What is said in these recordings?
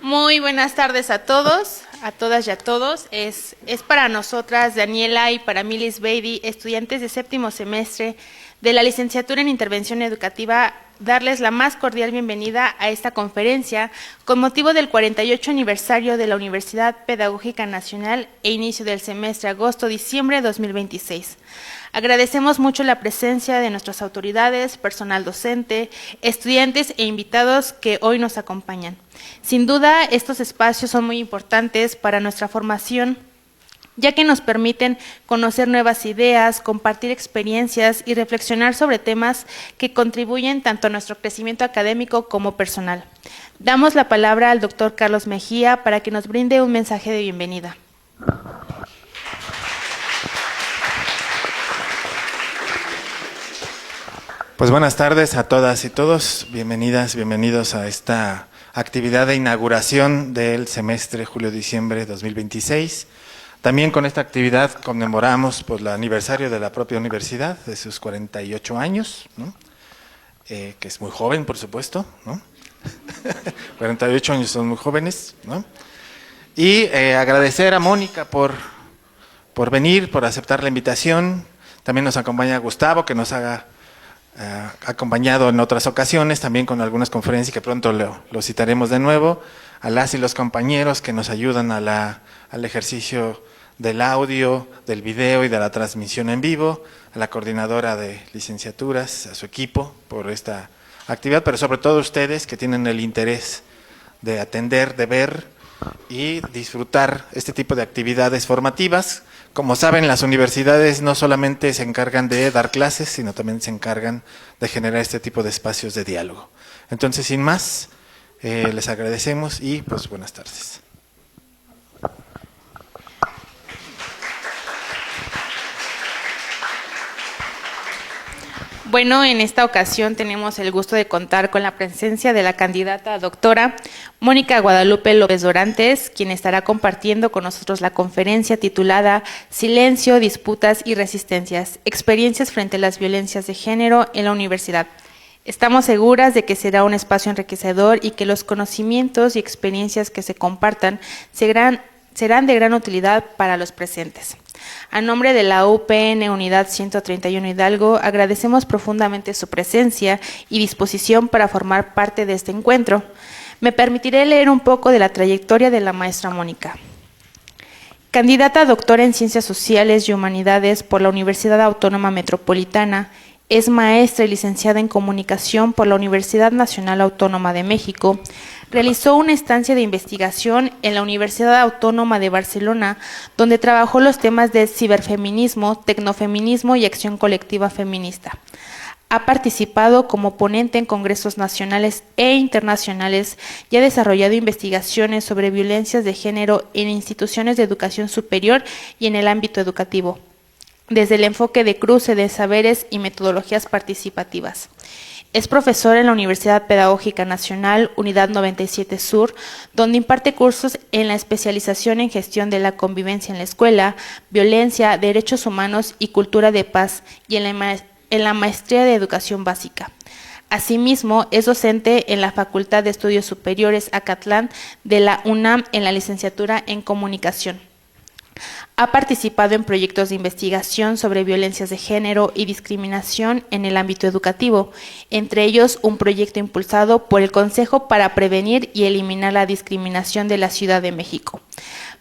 Muy buenas tardes a todos, a todas y a todos. Es para nosotras, Daniela, y para mí, Liz Beatty, estudiantes de séptimo semestre de la licenciatura en Intervención Educativa, darles la más cordial bienvenida a esta conferencia con motivo del 48 aniversario de la Universidad Pedagógica Nacional e inicio del semestre agosto-diciembre de 2026. Agradecemos mucho la presencia de nuestras autoridades, personal docente, estudiantes e invitados que hoy nos acompañan. Sin duda, estos espacios son muy importantes para nuestra formación, ya que nos permiten conocer nuevas ideas, compartir experiencias y reflexionar sobre temas que contribuyen tanto a nuestro crecimiento académico como personal. Damos la palabra al doctor Carlos Mejía para que nos brinde un mensaje de bienvenida. Pues buenas tardes a todas y todos, bienvenidas, bienvenidos a esta actividad de inauguración del semestre julio-diciembre 2026. También con esta actividad conmemoramos pues, el aniversario de la propia universidad, de sus 48 años, ¿no? Que es muy joven, por supuesto, ¿no? 48 años son muy jóvenes, ¿no? Y agradecer a Mónica por venir, por aceptar la invitación. También nos acompaña Gustavo, que nos ha acompañado en otras ocasiones, también con algunas conferencias que pronto lo citaremos de nuevo, a las y los compañeros que nos ayudan al ejercicio del audio, del video y de la transmisión en vivo, a la coordinadora de licenciaturas, a su equipo por esta actividad, pero sobre todo ustedes que tienen el interés de atender, de ver y disfrutar este tipo de actividades formativas. Como saben, las universidades no solamente se encargan de dar clases, sino también se encargan de generar este tipo de espacios de diálogo. Entonces, sin más, les agradecemos y pues buenas tardes. Bueno, en esta ocasión tenemos el gusto de contar con la presencia de la candidata a doctora Mónica Guadalupe López Dorantes, quien estará compartiendo con nosotros la conferencia titulada Silencio, disputas y resistencias, experiencias frente a las violencias de género en la universidad. Estamos seguras de que será un espacio enriquecedor y que los conocimientos y experiencias que se compartan serán de gran utilidad para los presentes. A nombre de la UPN Unidad 131 Hidalgo, agradecemos profundamente su presencia y disposición para formar parte de este encuentro. Me permitiré leer un poco de la trayectoria de la maestra Mónica. Candidata a doctora en Ciencias Sociales y Humanidades por la Universidad Autónoma Metropolitana, es maestra y licenciada en Comunicación por la Universidad Nacional Autónoma de México. Realizó una estancia de investigación en la Universidad Autónoma de Barcelona, donde trabajó los temas de ciberfeminismo, tecnofeminismo y acción colectiva feminista. Ha participado como ponente en congresos nacionales e internacionales y ha desarrollado investigaciones sobre violencias de género en instituciones de educación superior y en el ámbito educativo, desde el enfoque de cruce de saberes y metodologías participativas. Es profesor en la Universidad Pedagógica Nacional, Unidad 97 Sur, donde imparte cursos en la especialización en gestión de la convivencia en la escuela, violencia, derechos humanos y cultura de paz, y en la maestría de educación básica. Asimismo, es docente en la Facultad de Estudios Superiores Acatlán de la UNAM en la licenciatura en Comunicación. Ha participado en proyectos de investigación sobre violencias de género y discriminación en el ámbito educativo, entre ellos un proyecto impulsado por el Consejo para Prevenir y Eliminar la Discriminación de la Ciudad de México.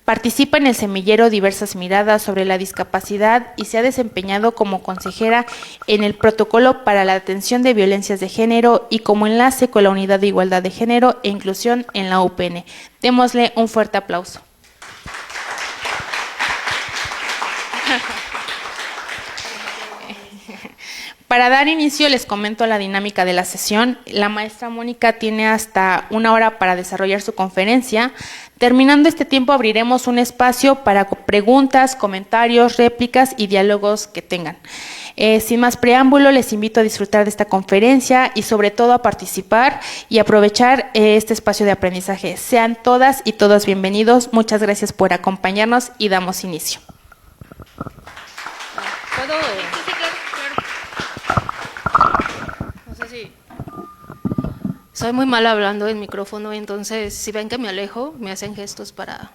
Participa en el semillero Diversas Miradas sobre la Discapacidad y se ha desempeñado como consejera en el Protocolo para la Atención de Violencias de Género y como enlace con la Unidad de Igualdad de Género e Inclusión en la UPN. Démosle un fuerte aplauso. Para dar inicio, les comento la dinámica de la sesión. La maestra Mónica tiene hasta 1 hora para desarrollar su conferencia. Terminando este tiempo, abriremos un espacio para preguntas, comentarios, réplicas y diálogos que tengan. Sin más preámbulo, les invito a disfrutar de esta conferencia y sobre todo a participar y aprovechar este espacio de aprendizaje. Sean todas y todos bienvenidos. Muchas gracias por acompañarnos y damos inicio. ¿Puedo? Sí, claro. No sé si... Soy muy mal hablando en micrófono, entonces si ven que me alejo, me hacen gestos para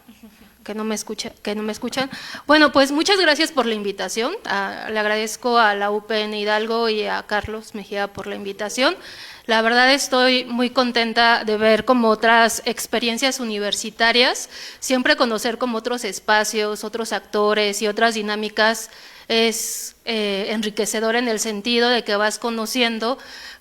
que no me escuchan. Bueno, pues muchas gracias por la invitación. Le agradezco a la UPN Hidalgo y a Carlos Mejía por la invitación. La verdad estoy muy contenta de ver como otras experiencias universitarias, siempre conocer como otros espacios, otros actores y otras dinámicas es enriquecedor en el sentido de que vas conociendo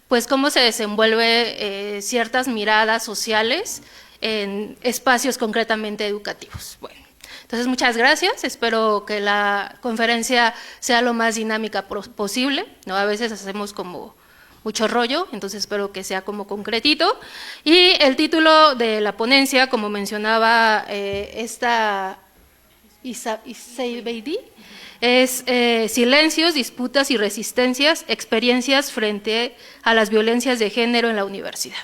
pues cómo se desenvuelve ciertas miradas sociales en espacios concretamente educativos. Bueno, entonces muchas gracias, espero que la conferencia sea lo más dinámica posible, ¿no? A veces hacemos como mucho rollo, entonces espero que sea como concretito. Y el título de la ponencia, como mencionaba esta Isaibeidi, es Silencios, disputas y resistencias, experiencias frente a las violencias de género en la universidad.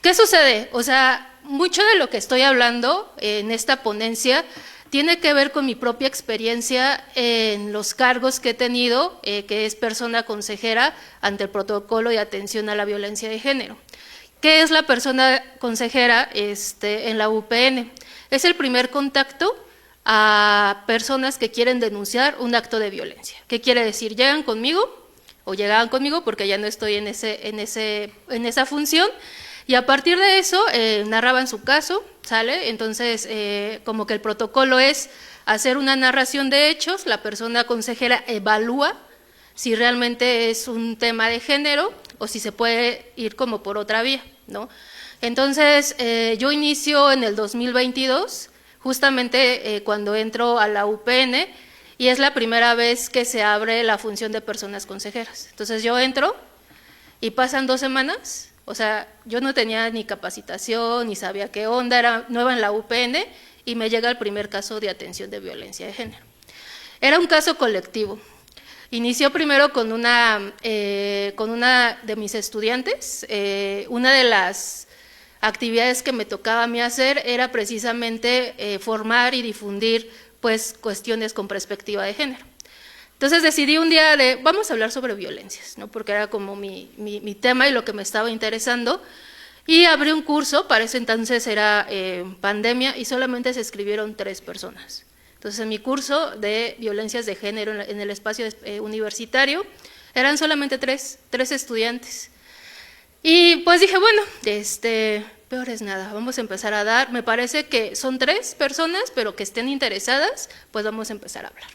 ¿Qué sucede? O sea, mucho de lo que estoy hablando en esta ponencia tiene que ver con mi propia experiencia en los cargos que he tenido, que es persona consejera ante el protocolo de atención a la violencia de género. ¿Qué es la persona consejera en la UPN? Es el primer contacto a personas que quieren denunciar un acto de violencia. ¿Qué quiere decir? Llegan conmigo o llegaban conmigo porque ya no estoy en esa función. Y a partir de eso narraban su caso, ¿sale? Entonces, como que el protocolo es hacer una narración de hechos, la persona consejera evalúa si realmente es un tema de género o si se puede ir como por otra vía, ¿no? Entonces, yo inicio en el 2022, justamente cuando entro a la UPN, y es la primera vez que se abre la función de personas consejeras. Entonces, yo entro y pasan 2 semanas. O sea, yo no tenía ni capacitación, ni sabía qué onda, era nueva en la UPN y me llega el primer caso de atención de violencia de género. Era un caso colectivo. Inició primero con una de mis estudiantes. Una de las actividades que me tocaba a mí hacer era precisamente formar y difundir pues, cuestiones con perspectiva de género. Entonces decidí un día vamos a hablar sobre violencias, ¿no? Porque era como mi tema y lo que me estaba interesando, y abrí un curso, para ese entonces era pandemia, y solamente se inscribieron 3 personas. Entonces en mi curso de violencias de género en el espacio universitario, eran solamente 3 estudiantes. Y pues dije, bueno, peor es nada, vamos a empezar a dar, me parece que son 3 personas, pero que estén interesadas, pues vamos a empezar a hablar.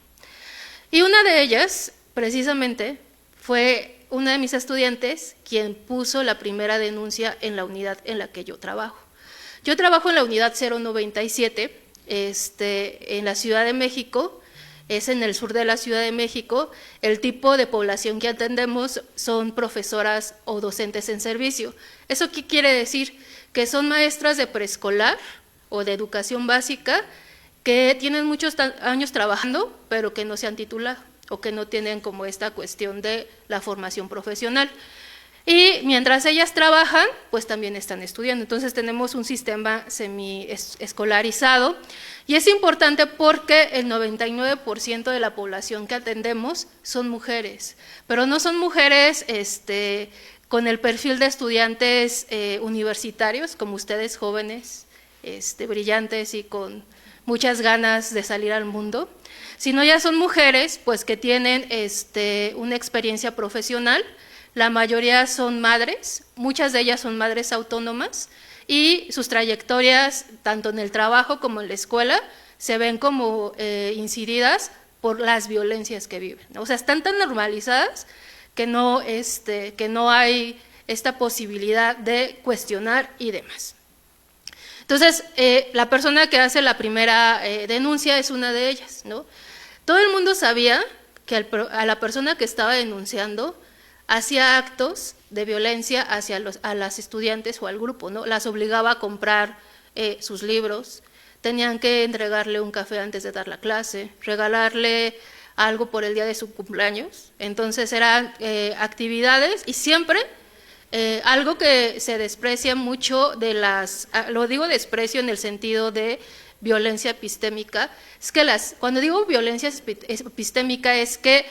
Y una de ellas, precisamente, fue una de mis estudiantes quien puso la primera denuncia en la unidad en la que yo trabajo. Yo trabajo en la unidad 097, en la Ciudad de México, es en el sur de la Ciudad de México. El tipo de población que atendemos son profesoras o docentes en servicio. ¿Eso qué quiere decir? Que son maestras de preescolar o de educación básica, que tienen muchos años trabajando, pero que no se han titulado o que no tienen como esta cuestión de la formación profesional. Y mientras ellas trabajan, pues también están estudiando. Entonces tenemos un sistema semi-escolarizado, y es importante porque el 99% de la población que atendemos son mujeres, pero no son mujeres con el perfil de estudiantes universitarios, como ustedes jóvenes, brillantes y con muchas ganas de salir al mundo, sino ya son mujeres pues que tienen una experiencia profesional. La mayoría son madres, muchas de ellas son madres autónomas, y sus trayectorias, tanto en el trabajo como en la escuela, se ven como incididas por las violencias que viven. O sea, están tan normalizadas que no hay esta posibilidad de cuestionar y demás. Entonces, la persona que hace la primera denuncia es una de ellas, ¿no? Todo el mundo sabía que a la persona que estaba denunciando hacía actos de violencia a las estudiantes o al grupo, ¿no? Las obligaba a comprar sus libros, tenían que entregarle un café antes de dar la clase, regalarle algo por el día de su cumpleaños. Entonces eran actividades, y siempre algo que se desprecia mucho lo digo desprecio en el sentido de violencia epistémica, es que cuando digo violencia epistémica es que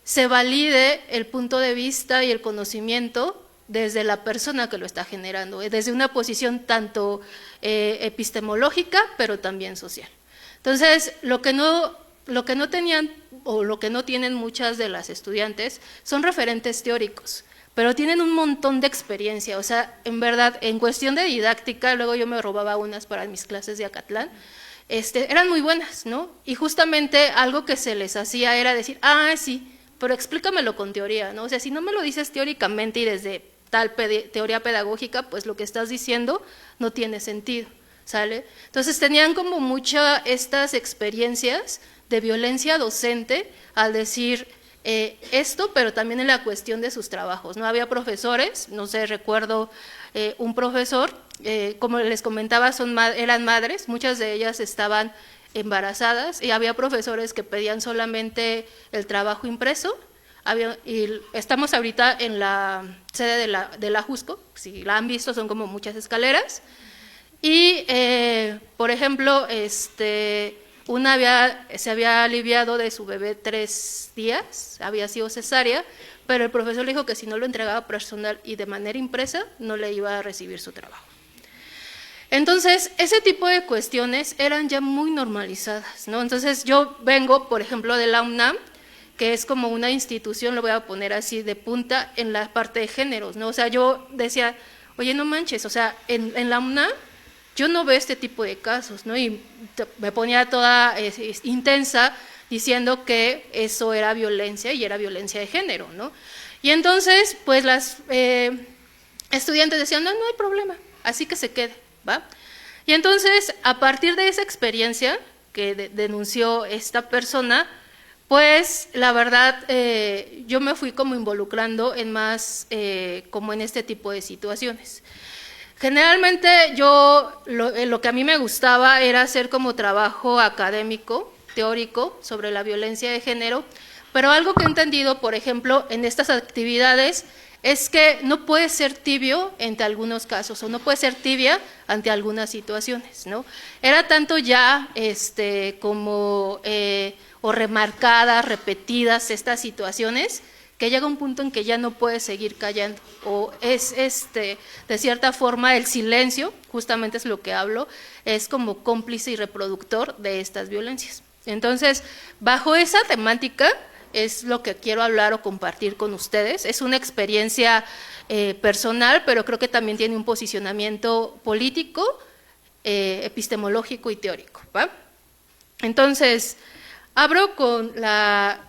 se valide el punto de vista y el conocimiento desde la persona que lo está generando, desde una posición tanto epistemológica, pero también social. Entonces, lo que no tenían o lo que no tienen muchas de las estudiantes son referentes teóricos, pero tienen un montón de experiencia. O sea, en verdad, en cuestión de didáctica, luego yo me robaba unas para mis clases de Acatlán, eran muy buenas, ¿no? Y justamente algo que se les hacía era decir, sí, pero explícamelo con teoría, ¿no? O sea, si no me lo dices teóricamente y desde tal teoría pedagógica, pues lo que estás diciendo no tiene sentido, ¿sale? Entonces tenían como muchas estas experiencias de violencia docente al decir esto, pero también en la cuestión de sus trabajos, ¿no? Había profesores, no sé, recuerdo un profesor, como les comentaba, eran madres, muchas de ellas estaban embarazadas y había profesores que pedían solamente el trabajo impreso. Y estamos ahorita en la sede de la Jusco, si la han visto son como muchas escaleras, y por ejemplo, una se había aliviado de su bebé 3 días, había sido cesárea, pero el profesor le dijo que si no lo entregaba personal y de manera impresa, no le iba a recibir su trabajo. Entonces, ese tipo de cuestiones eran ya muy normalizadas, ¿no? Entonces, yo vengo, por ejemplo, de la UNAM, que es como una institución, lo voy a poner así de punta, en la parte de géneros, ¿no? O sea, yo decía, oye, no manches, o sea, en la UNAM yo no veo este tipo de casos, ¿no? Y me ponía toda intensa diciendo que eso era violencia y era violencia de género, ¿no? Y entonces, pues las estudiantes decían, no hay problema, así que se quede, ¿va? Y entonces, a partir de esa experiencia que denunció esta persona, pues la verdad yo me fui como involucrando en más como en este tipo de situaciones. Generalmente yo lo que a mí me gustaba era hacer como trabajo académico, teórico, sobre la violencia de género, pero algo que he entendido, por ejemplo, en estas actividades es que no puedes ser tibio ante algunos casos o no puedes ser tibia ante algunas situaciones, ¿no? Era tanto ya como o remarcadas, repetidas estas situaciones, que llega un punto en que ya no puedes seguir callando, o es de cierta forma el silencio, justamente es lo que hablo, es como cómplice y reproductor de estas violencias. Entonces, bajo esa temática es lo que quiero hablar o compartir con ustedes. Es una experiencia personal, pero creo que también tiene un posicionamiento político, epistemológico y teórico, ¿va? Entonces, abro con la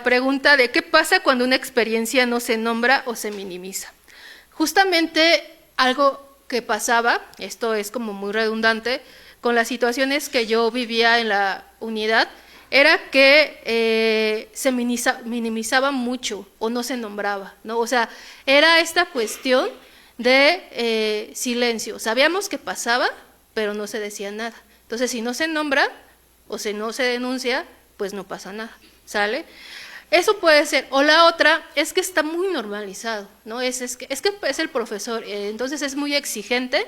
pregunta de qué pasa cuando una experiencia no se nombra o se minimiza. Justamente algo que pasaba, esto es como muy redundante, con las situaciones que yo vivía en la unidad, era que se minimizaba mucho o no se nombraba, ¿no? O sea, era esta cuestión de silencio. Sabíamos que pasaba, pero no se decía nada. Entonces, si no se nombra o si no se denuncia, pues no pasa nada, ¿sale? Eso puede ser. O la otra es que está muy normalizado, ¿no? Es que es el profesor, entonces es muy exigente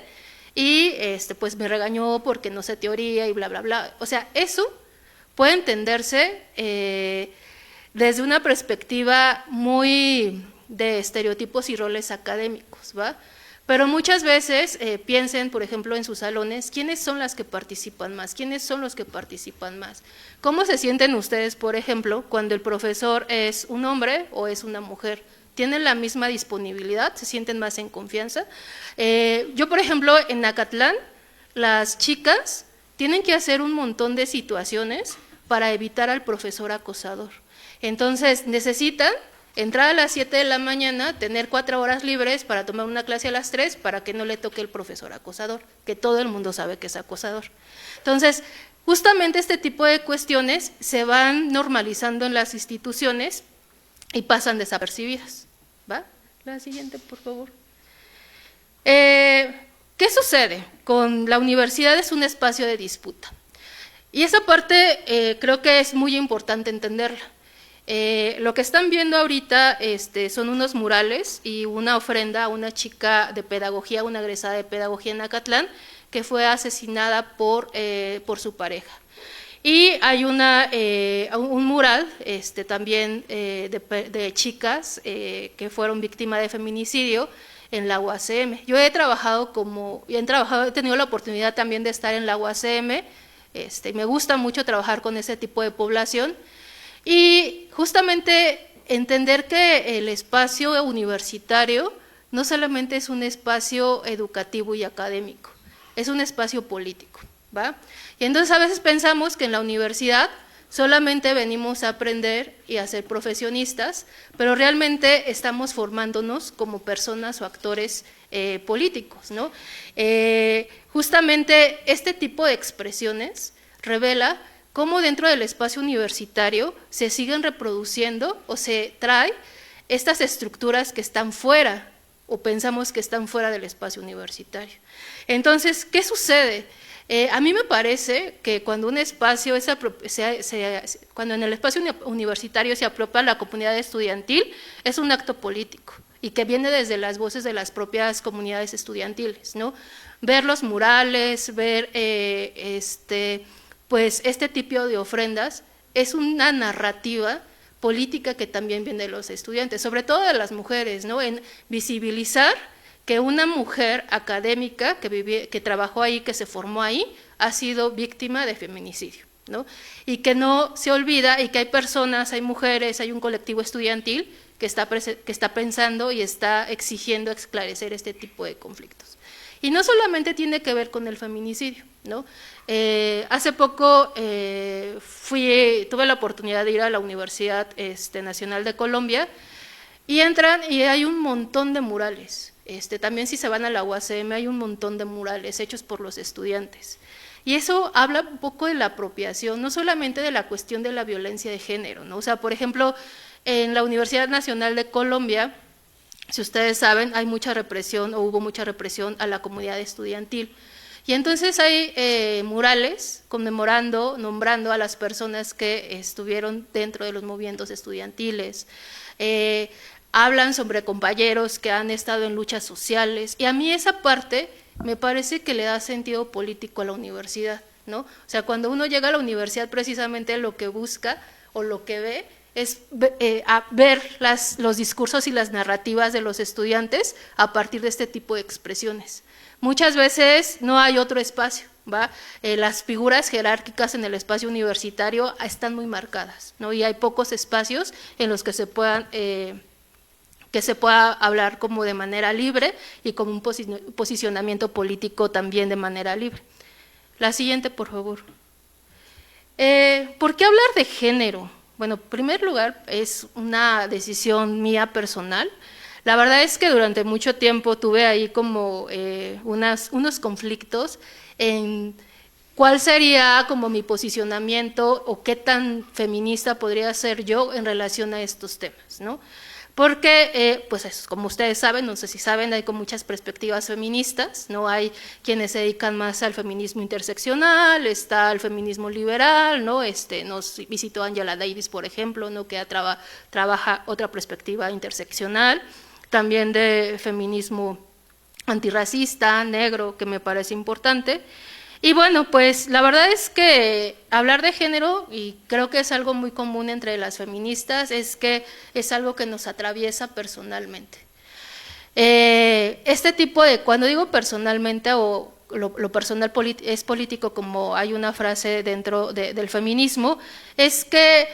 y pues me regañó porque no sé teoría y bla, bla, bla. O sea, eso puede entenderse desde una perspectiva muy de estereotipos y roles académicos, ¿va? Pero muchas veces piensen, por ejemplo, en sus salones, ¿quiénes son las que participan más? ¿Quiénes son los que participan más? ¿Cómo se sienten ustedes, por ejemplo, cuando el profesor es un hombre o es una mujer? ¿Tienen la misma disponibilidad? ¿Se sienten más en confianza? Yo, por ejemplo, en Acatlán, las chicas tienen que hacer un montón de situaciones para evitar al profesor acosador. Entonces, necesitan entrar a las 7 de la mañana, tener 4 horas libres para tomar una clase a las 3 para que no le toque el profesor acosador, que todo el mundo sabe que es acosador. Entonces, justamente este tipo de cuestiones se van normalizando en las instituciones y pasan desapercibidas, ¿va? La siguiente, por favor. ¿Qué sucede? Con la universidad es un espacio de disputa. Y esa parte creo que es muy importante entenderla. Lo que están viendo ahorita son unos murales y una ofrenda a una chica de pedagogía, una egresada de pedagogía en Acatlán, que fue asesinada por su pareja. Y hay un mural también de chicas que fueron víctimas de feminicidio en la UACM. Yo he tenido la oportunidad también de estar en la UACM, me gusta mucho trabajar con ese tipo de población y justamente entender que el espacio universitario no solamente es un espacio educativo y académico, es un espacio político, ¿va? Y entonces a veces pensamos que en la universidad solamente venimos a aprender y a ser profesionistas, pero realmente estamos formándonos como personas o actores políticos, ¿no? Justamente este tipo de expresiones revela cómo dentro del espacio universitario se siguen reproduciendo o se trae estas estructuras que están fuera o pensamos que están fuera del espacio universitario. Entonces, ¿qué sucede? A mí me parece que cuando un espacio cuando en el espacio universitario se apropia la comunidad estudiantil, es un acto político y que viene desde las voces de las propias comunidades estudiantiles, ¿no? Ver los murales, ver pues este tipo de ofrendas es una narrativa política que también viene de los estudiantes, sobre todo de las mujeres, ¿no? En visibilizar que una mujer académica que trabajó ahí, que se formó ahí, ha sido víctima de feminicidio, ¿no? Y que no se olvida y que hay personas, hay mujeres, hay un colectivo estudiantil que está pensando y está exigiendo esclarecer este tipo de conflictos. Y no solamente tiene que ver con el feminicidio, ¿no? Hace poco tuve la oportunidad de ir a la Universidad Nacional de Colombia y entran y hay un montón de murales. También si se van a la UACM hay un montón de murales hechos por los estudiantes. Y eso habla un poco de la apropiación, no solamente de la cuestión de la violencia de género, ¿no? O sea, por ejemplo, en la Universidad Nacional de Colombia, si ustedes saben, hay mucha represión o hubo mucha represión a la comunidad estudiantil. Y entonces hay murales nombrando a las personas que estuvieron dentro de los movimientos estudiantiles, hablan sobre compañeros que han estado en luchas sociales, y a mí esa parte me parece que le da sentido político a la universidad, ¿no? O sea, cuando uno llega a la universidad precisamente lo que busca o lo que ve es ver los discursos y las narrativas de los estudiantes a partir de este tipo de expresiones. Muchas veces no hay otro espacio, ¿va? Las figuras jerárquicas en el espacio universitario están muy marcadas, ¿no? Y hay pocos espacios en los que se pueda hablar como de manera libre y con un posicionamiento político también de manera libre. La siguiente, por favor. ¿Por qué hablar de género? Bueno, en primer lugar, es una decisión mía personal. La verdad es que durante mucho tiempo tuve ahí como unos conflictos en cuál sería como mi posicionamiento o qué tan feminista podría ser yo en relación a estos temas, ¿no? Porque, pues como ustedes saben, no sé si saben, hay con muchas perspectivas feministas, ¿no? Hay quienes se dedican más al feminismo interseccional, está el feminismo liberal, ¿no? Nos visitó Angela Davis, por ejemplo, ¿no? Que trabaja otra perspectiva interseccional, también de feminismo antirracista, negro, que me parece importante. Y bueno, pues la verdad es que hablar de género, y creo que es algo muy común entre las feministas, es que es algo que nos atraviesa personalmente. Cuando digo personalmente o lo personal es político, como hay una frase dentro del feminismo, es que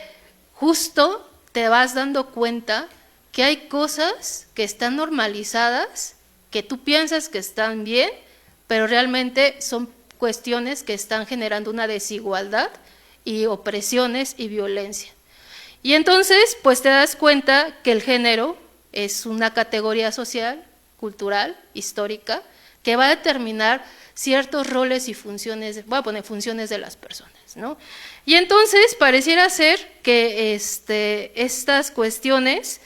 justo te vas dando cuenta que hay cosas que están normalizadas, que tú piensas que están bien, pero realmente son cuestiones que están generando una desigualdad y opresiones y violencia. Y entonces, pues te das cuenta que el género es una categoría social, cultural, histórica, que va a determinar ciertos roles y funciones, voy a poner funciones de las personas, ¿no? Y entonces pareciera ser que estas cuestiones,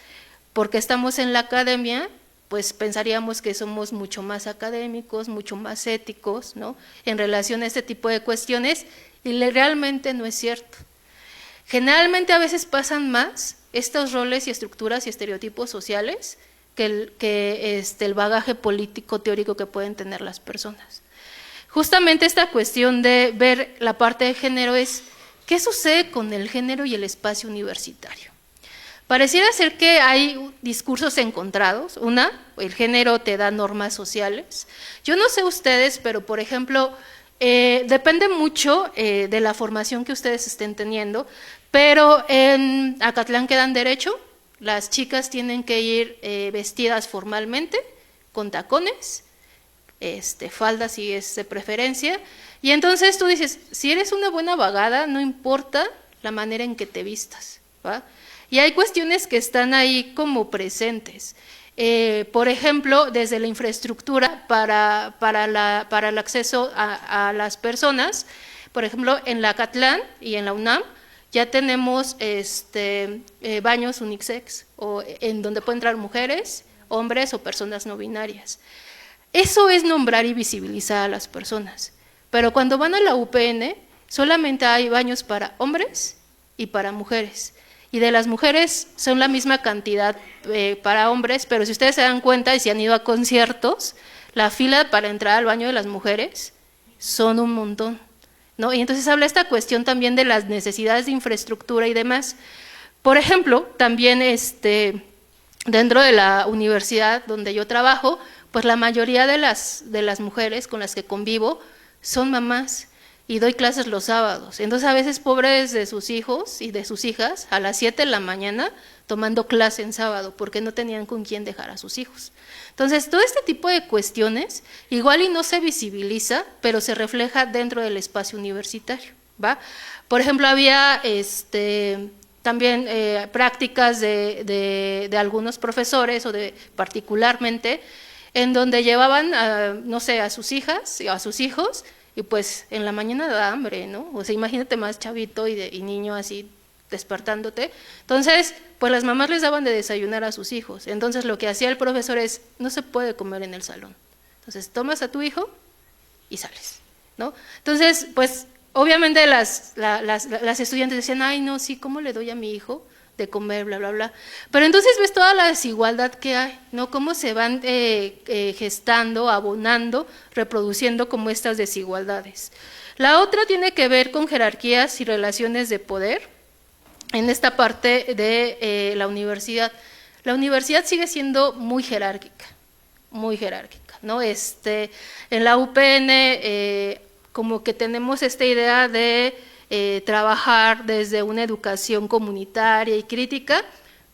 porque estamos en la academia, pues pensaríamos que somos mucho más académicos, mucho más éticos, ¿no? En relación a este tipo de cuestiones, y realmente no es cierto. Generalmente a veces pasan más estos roles y estructuras y estereotipos sociales que el bagaje político teórico que pueden tener las personas. Justamente esta cuestión de ver la parte de género es ¿qué sucede con el género y el espacio universitario? Pareciera ser que hay discursos encontrados. Una, el género te da normas sociales. Yo no sé ustedes, pero por ejemplo, depende mucho de la formación que ustedes estén teniendo, pero en Acatlán que dan derecho, las chicas tienen que ir vestidas formalmente, con tacones, falda si es de preferencia, y entonces tú dices, si eres una buena abogada, no importa la manera en que te vistas, ¿va? Y hay cuestiones que están ahí como presentes. Por ejemplo, desde la infraestructura para el acceso a las personas, por ejemplo, en la Acatlán y en la UNAM, ya tenemos baños unisex, o en donde pueden entrar mujeres, hombres o personas no binarias. Eso es nombrar y visibilizar a las personas. Pero cuando van a la UPN, solamente hay baños para hombres y para mujeres. Y de las mujeres son la misma cantidad para hombres, pero si ustedes se dan cuenta y si han ido a conciertos, la fila para entrar al baño de las mujeres son un montón, ¿no? Y entonces habla esta cuestión también de las necesidades de infraestructura y demás. Por ejemplo, también dentro de la universidad donde yo trabajo, pues la mayoría de las mujeres con las que convivo son mamás y doy clases los sábados. Entonces a veces pobres de sus hijos y de sus hijas a las 7 de la mañana tomando clase en sábado porque no tenían con quién dejar a sus hijos. Entonces todo este tipo de cuestiones igual y no se visibiliza, pero se refleja dentro del espacio universitario, ¿va? Por ejemplo, había también prácticas de algunos profesores o particularmente en donde llevaban, no sé, a sus hijas o a sus hijos, y pues en la mañana da hambre, ¿no? O sea, imagínate más chavito y niño así despertándote. Entonces, pues las mamás les daban de desayunar a sus hijos. Entonces lo que hacía el profesor es, no se puede comer en el salón. Entonces tomas a tu hijo y sales, ¿no? Entonces, pues obviamente las estudiantes decían, ay, no, sí, ¿cómo le doy a mi hijo de comer, bla, bla, bla? Pero entonces ves toda la desigualdad que hay, ¿no? Cómo se van gestando, abonando, reproduciendo como estas desigualdades. La otra tiene que ver con jerarquías y relaciones de poder en esta parte de la universidad. La universidad sigue siendo muy jerárquica, ¿no? En la UPN como que tenemos esta idea de trabajar desde una educación comunitaria y crítica,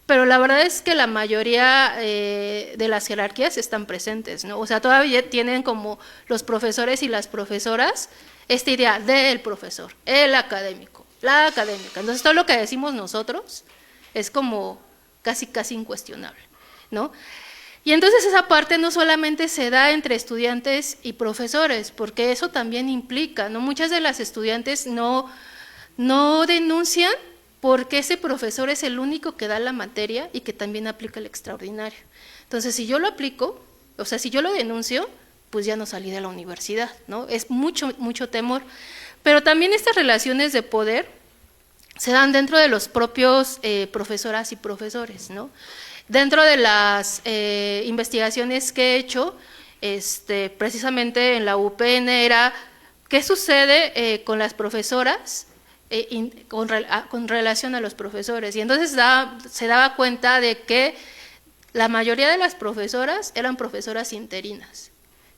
pero la verdad es que la mayoría de las jerarquías están presentes, ¿no? O sea, todavía tienen como los profesores y las profesoras esta idea del profesor, el académico, la académica. Entonces todo lo que decimos nosotros es como casi incuestionable, ¿no? Y entonces esa parte no solamente se da entre estudiantes y profesores, porque eso también implica, ¿no? Muchas de las estudiantes no denuncian porque ese profesor es el único que da la materia y que también aplica el extraordinario. Entonces, si yo lo aplico, o sea, si yo lo denuncio, pues ya no salí de la universidad, ¿no? Es mucho temor. Pero también estas relaciones de poder se dan dentro de los propios profesoras y profesores, ¿no? Dentro de las investigaciones que he hecho, precisamente en la UPN era, ¿qué sucede con las profesoras con relación a los profesores? Y entonces se daba cuenta de que la mayoría de las profesoras eran profesoras interinas,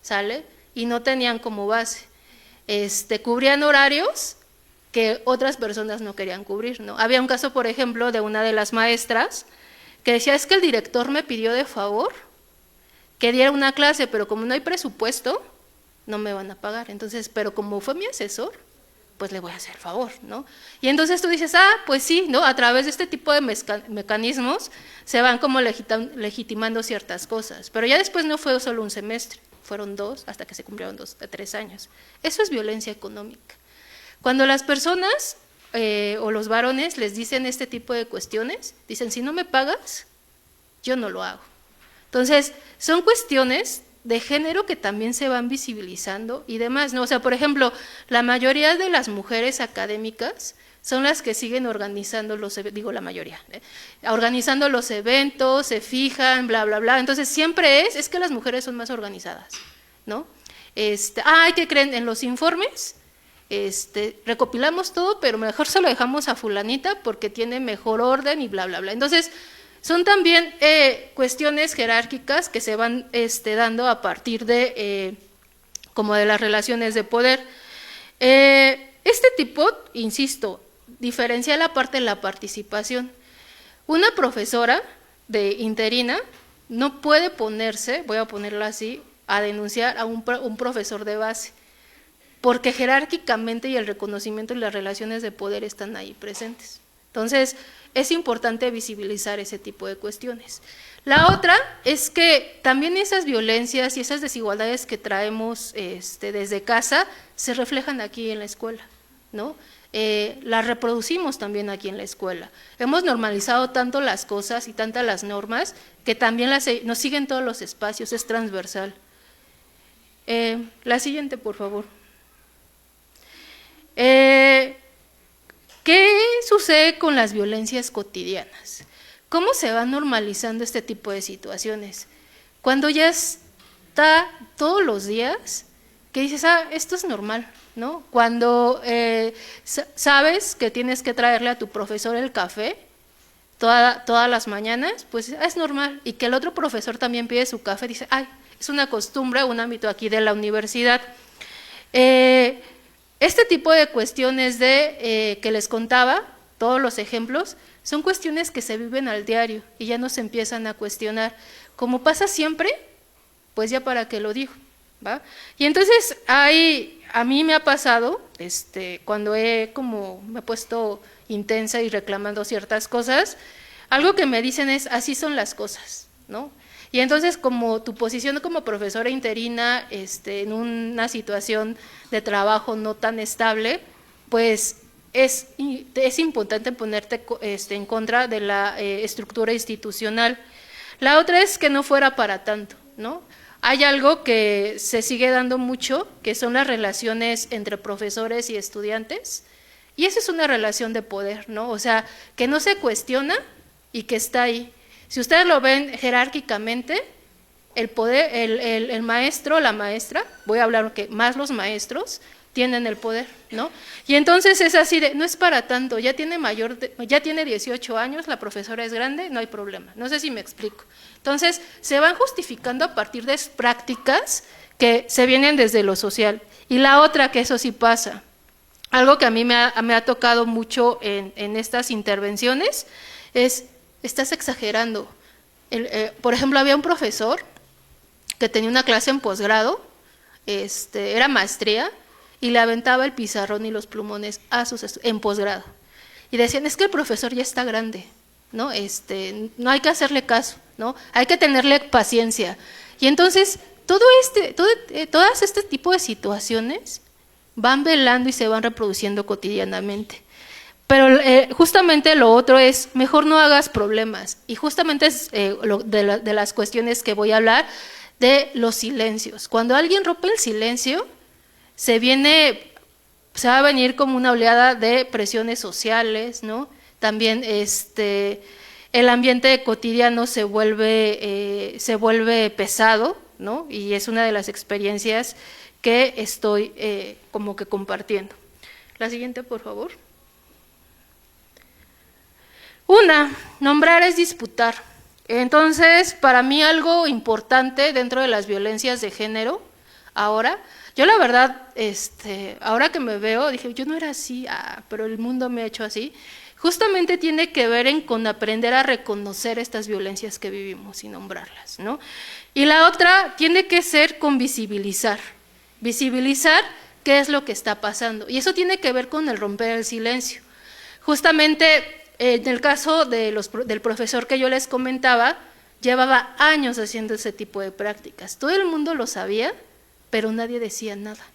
¿sale? Y no tenían como base, cubrían horarios que otras personas no querían cubrir, ¿no? Había un caso, por ejemplo, de una de las maestras que decía, es que el director me pidió de favor que diera una clase, pero como no hay presupuesto, no me van a pagar. Entonces, pero como fue mi asesor, pues le voy a hacer el favor, ¿no? Y entonces tú dices, pues sí, ¿no? A través de este tipo de mecanismos se van como legitimando ciertas cosas, pero ya después no fue solo un semestre, fueron 2 hasta que se cumplieron 3 años. Eso es violencia económica. Cuando las personas o los varones les dicen este tipo de cuestiones, dicen, si no me pagas, yo no lo hago. Entonces, son cuestiones de género que también se van visibilizando y demás, ¿no? O sea, por ejemplo, la mayoría de las mujeres académicas son las que siguen organizando la mayoría, organizando los eventos, se fijan, bla, bla, bla. Entonces, siempre es que las mujeres son más organizadas, ¿no? ¿Qué creen? En los informes recopilamos todo, pero mejor se lo dejamos a fulanita porque tiene mejor orden y bla, bla, bla. Entonces, son también cuestiones jerárquicas que se van dando a partir de, como de las relaciones de poder. Este tipo, insisto, diferencia la parte de la participación. Una profesora de interina no puede ponerse, voy a ponerlo así, a denunciar a un profesor de base, porque jerárquicamente y el reconocimiento y las relaciones de poder están ahí presentes. Entonces, es importante visibilizar ese tipo de cuestiones. La otra es que también esas violencias y esas desigualdades que traemos desde casa se reflejan aquí en la escuela, ¿no? Las reproducimos también aquí en la escuela. Hemos normalizado tanto las cosas y tantas las normas que también nos siguen todos los espacios, es transversal. La siguiente, por favor. ¿Qué sucede con las violencias cotidianas? ¿Cómo se va normalizando este tipo de situaciones? Cuando ya está todos los días, que dices, esto es normal, ¿no? Cuando sabes que tienes que traerle a tu profesor el café todas las mañanas, pues es normal. Y que el otro profesor también pide su café, dice, es una costumbre, un ámbito aquí de la universidad. Este tipo de cuestiones que les contaba, todos los ejemplos, son cuestiones que se viven al diario y ya no se empiezan a cuestionar. Como pasa siempre, pues ya para qué lo digo, ¿va? Y entonces a mí me ha pasado, cuando me he puesto intensa y reclamando ciertas cosas, algo que me dicen es, así son las cosas, ¿no? Y entonces, como tu posición como profesora interina en una situación de trabajo no tan estable, pues es importante ponerte en contra de la estructura institucional. La otra es que no fuera para tanto, ¿no? Hay algo que se sigue dando mucho, que son las relaciones entre profesores y estudiantes, y esa es una relación de poder, ¿no? O sea, que no se cuestiona y que está ahí. Si ustedes lo ven jerárquicamente, el poder, el maestro, la maestra, voy a hablar que más los maestros tienen el poder, ¿no? Y entonces es así de, no es para tanto, ya tiene 18 años, la profesora es grande, no hay problema. No sé si me explico. Entonces, se van justificando a partir de prácticas que se vienen desde lo social. Y la otra, que eso sí pasa, algo que a mí me ha tocado mucho en estas intervenciones, es, estás exagerando. Por ejemplo, había un profesor que tenía una clase en posgrado, era maestría, y le aventaba el pizarrón y los plumones a sus en posgrado. Y decían, es que el profesor ya está grande, ¿no? No hay que hacerle caso, ¿no? Hay que tenerle paciencia. Y entonces, todas este tipo de situaciones van velando y se van reproduciendo cotidianamente. Pero justamente lo otro es, mejor no hagas problemas. Y justamente es de las cuestiones que voy a hablar, de los silencios. Cuando alguien rompe el silencio, se va a venir como una oleada de presiones sociales, ¿no? También el ambiente cotidiano se vuelve pesado, ¿no? Y es una de las experiencias que estoy como que compartiendo. La siguiente, por favor. Nombrar es disputar. Entonces, para mí algo importante dentro de las violencias de género, yo la verdad, ahora que me veo, dije, yo no era así, pero el mundo me ha hecho así. Justamente tiene que ver con aprender a reconocer estas violencias que vivimos y nombrarlas, ¿no? Y la otra tiene que ser con visibilizar qué es lo que está pasando. Y eso tiene que ver con el romper el silencio. Justamente, en el caso del profesor que yo les comentaba, llevaba años haciendo ese tipo de prácticas. Todo el mundo lo sabía, pero nadie decía nada.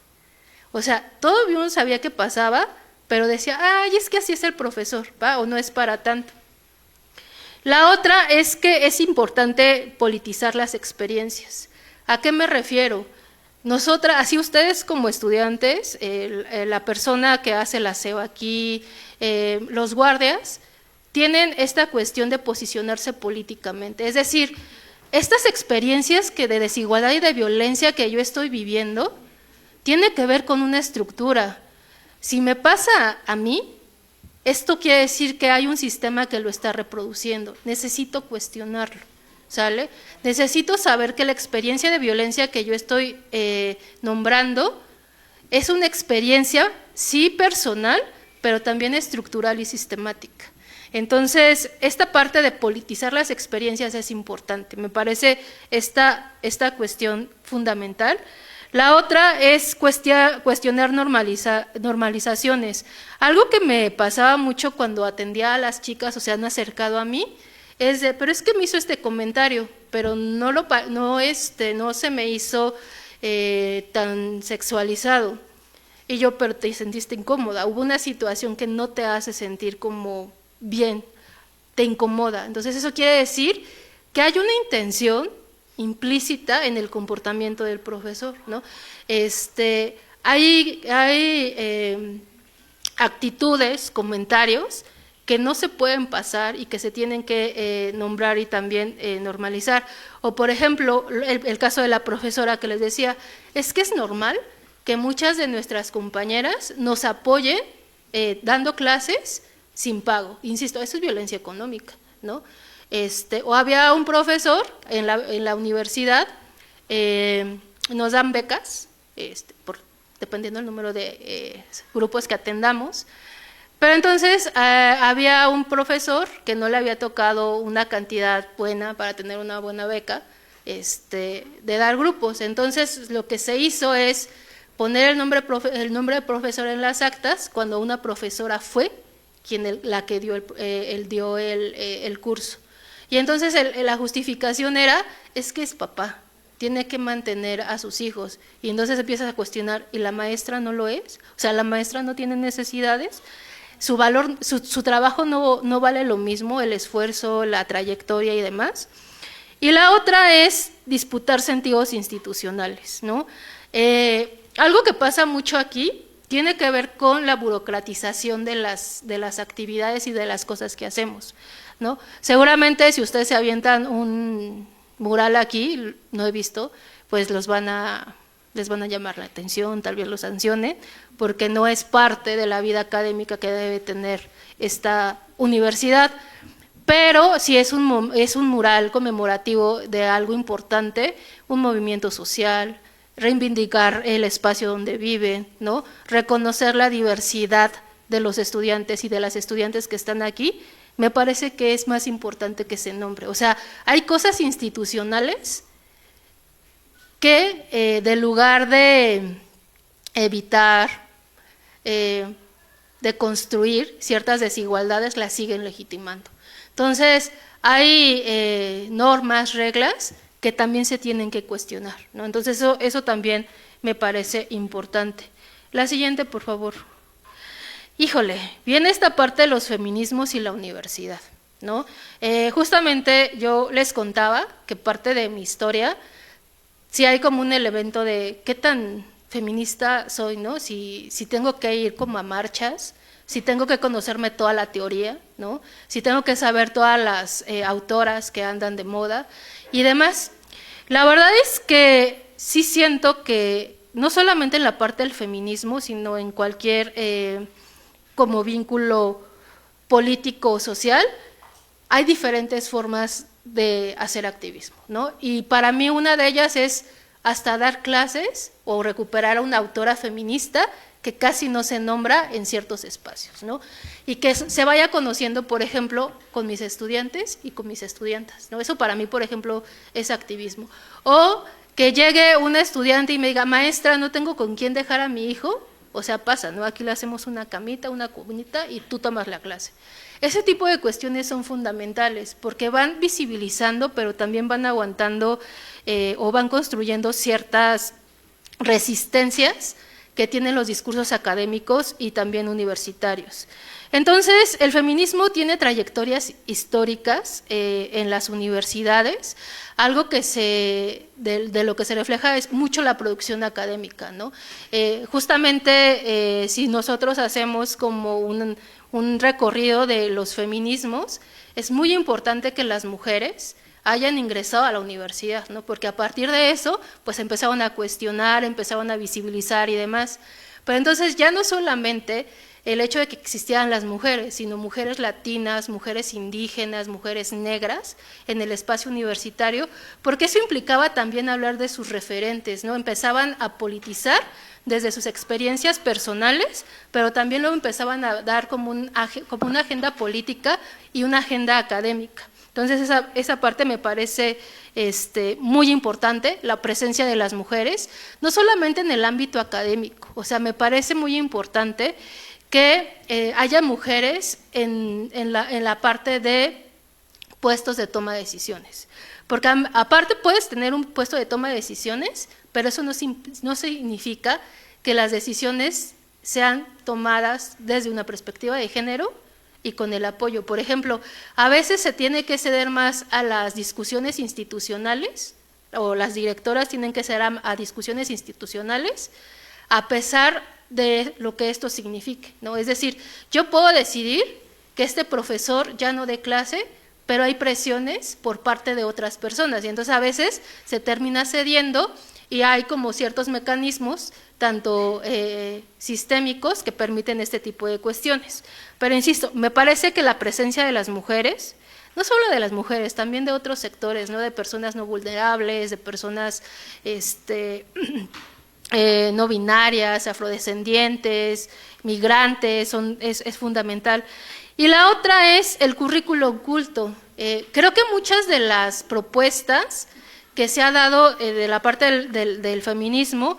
O sea, todo el mundo sabía qué pasaba, pero decía, es que así es el profesor, ¿va? O no es para tanto. La otra es que es importante politizar las experiencias. ¿A qué me refiero? Nosotras, así ustedes como estudiantes, la persona que hace el aseo aquí, los guardias, tienen esta cuestión de posicionarse políticamente. Es decir, estas experiencias de desigualdad y de violencia que yo estoy viviendo, tiene que ver con una estructura. Si me pasa a mí, esto quiere decir que hay un sistema que lo está reproduciendo. Necesito cuestionarlo, ¿sale? Necesito saber que la experiencia de violencia que yo estoy nombrando es una experiencia, sí, personal, pero también estructural y sistemática. Entonces, esta parte de politizar las experiencias es importante, me parece esta cuestión fundamental. La otra es cuestionar normalizaciones. Algo que me pasaba mucho cuando atendía a las chicas o se han acercado a mí, es de, pero es que me hizo este comentario, pero no se me hizo tan sexualizado. Y yo, pero te sentiste incómoda, hubo una situación que no te hace sentir como bien, te incomoda. Entonces eso quiere decir que hay una intención implícita en el comportamiento del profesor, ¿no? Hay actitudes, comentarios que no se pueden pasar y que se tienen que nombrar y también normalizar. O por ejemplo, el caso de la profesora que les decía, es que es normal que muchas de nuestras compañeras nos apoyen dando clases sin pago. Insisto, eso es violencia económica, ¿no? O había un profesor en la universidad, nos dan becas, dependiendo del número de grupos que atendamos, pero entonces había un profesor que no le había tocado una cantidad buena para tener una buena beca, de dar grupos. Entonces lo que se hizo es poner el nombre de profesor en las actas cuando una profesora fue la que dio el curso. Y entonces la justificación es que es papá, tiene que mantener a sus hijos. Y entonces empiezas a cuestionar, ¿y la maestra no lo es? O sea, la maestra no tiene necesidades, su valor, su trabajo no vale lo mismo, el esfuerzo, la trayectoria y demás. Y la otra es disputar sentidos institucionales, ¿no? Algo que pasa mucho aquí tiene que ver con la burocratización de las actividades y de las cosas que hacemos, ¿no? Seguramente si ustedes se avientan un mural aquí, no he visto, pues les van a llamar la atención, tal vez los sancionen, porque no es parte de la vida académica que debe tener esta universidad. Pero si es un mural conmemorativo de algo importante, un movimiento social, reivindicar el espacio donde viven, ¿no? Reconocer la diversidad de los estudiantes y de las estudiantes que están aquí, me parece que es más importante que se nombre. O sea, hay cosas institucionales que de lugar de evitar, de construir ciertas desigualdades, las siguen legitimando. Entonces, hay normas, reglas que también se tienen que cuestionar, ¿no? Entonces, eso también me parece importante. La siguiente, por favor. Híjole, viene esta parte de los feminismos y la universidad, ¿no? Justamente yo les contaba que parte de mi historia, si hay como un elemento de qué tan feminista soy, ¿no? Si tengo que ir como a marchas, si tengo que conocerme toda la teoría, ¿no? Si tengo que saber todas las autoras que andan de moda y demás. La verdad es que sí siento que no solamente en la parte del feminismo, sino en cualquier como vínculo político o social, hay diferentes formas de hacer activismo, ¿no? Y para mí una de ellas es hasta dar clases o recuperar a una autora feminista que casi no se nombra en ciertos espacios, ¿no? Y que se vaya conociendo, por ejemplo, con mis estudiantes y con mis estudiantas, ¿no? Eso para mí, por ejemplo, es activismo. O que llegue una estudiante y me diga, maestra, no tengo con quién dejar a mi hijo, o sea, pasa, ¿no? Aquí le hacemos una camita, una cunita y tú tomas la clase. Ese tipo de cuestiones son fundamentales porque van visibilizando, pero también van aguantando o van construyendo ciertas resistencias que tienen los discursos académicos y también universitarios. Entonces, el feminismo tiene trayectorias históricas en las universidades, algo que de lo que se refleja es mucho la producción académica, ¿no? Justamente, si nosotros hacemos como un recorrido de los feminismos, es muy importante que las mujeres hayan ingresado a la universidad, ¿no? Porque a partir de eso, pues empezaron a cuestionar, empezaron a visibilizar y demás. Pero entonces ya no solamente el hecho de que existieran las mujeres, sino mujeres latinas, mujeres indígenas, mujeres negras en el espacio universitario, porque eso implicaba también hablar de sus referentes, ¿no? Empezaban a politizar desde sus experiencias personales, pero también luego empezaban a dar como una agenda política y una agenda académica. Entonces esa parte me parece muy importante, la presencia de las mujeres, no solamente en el ámbito académico, o sea, me parece muy importante que haya mujeres en la parte de puestos de toma de decisiones. Porque aparte puedes tener un puesto de toma de decisiones, pero eso no significa que las decisiones sean tomadas desde una perspectiva de género y con el apoyo. Por ejemplo, a veces se tiene que ceder más a las discusiones institucionales, o las directoras tienen que ceder a discusiones institucionales, a pesar de lo que esto signifique, ¿no? Es decir, yo puedo decidir que este profesor ya no dé clase, pero hay presiones por parte de otras personas, y entonces a veces se termina cediendo y hay como ciertos mecanismos, tanto sistémicos, que permiten este tipo de cuestiones. Pero insisto, me parece que la presencia de las mujeres, no solo de las mujeres, también de otros sectores, ¿no? De personas no vulnerables, de personas no binarias, afrodescendientes, migrantes, es fundamental. Y la otra es el currículo oculto. Creo que muchas de las propuestas que se ha dado de la parte del feminismo,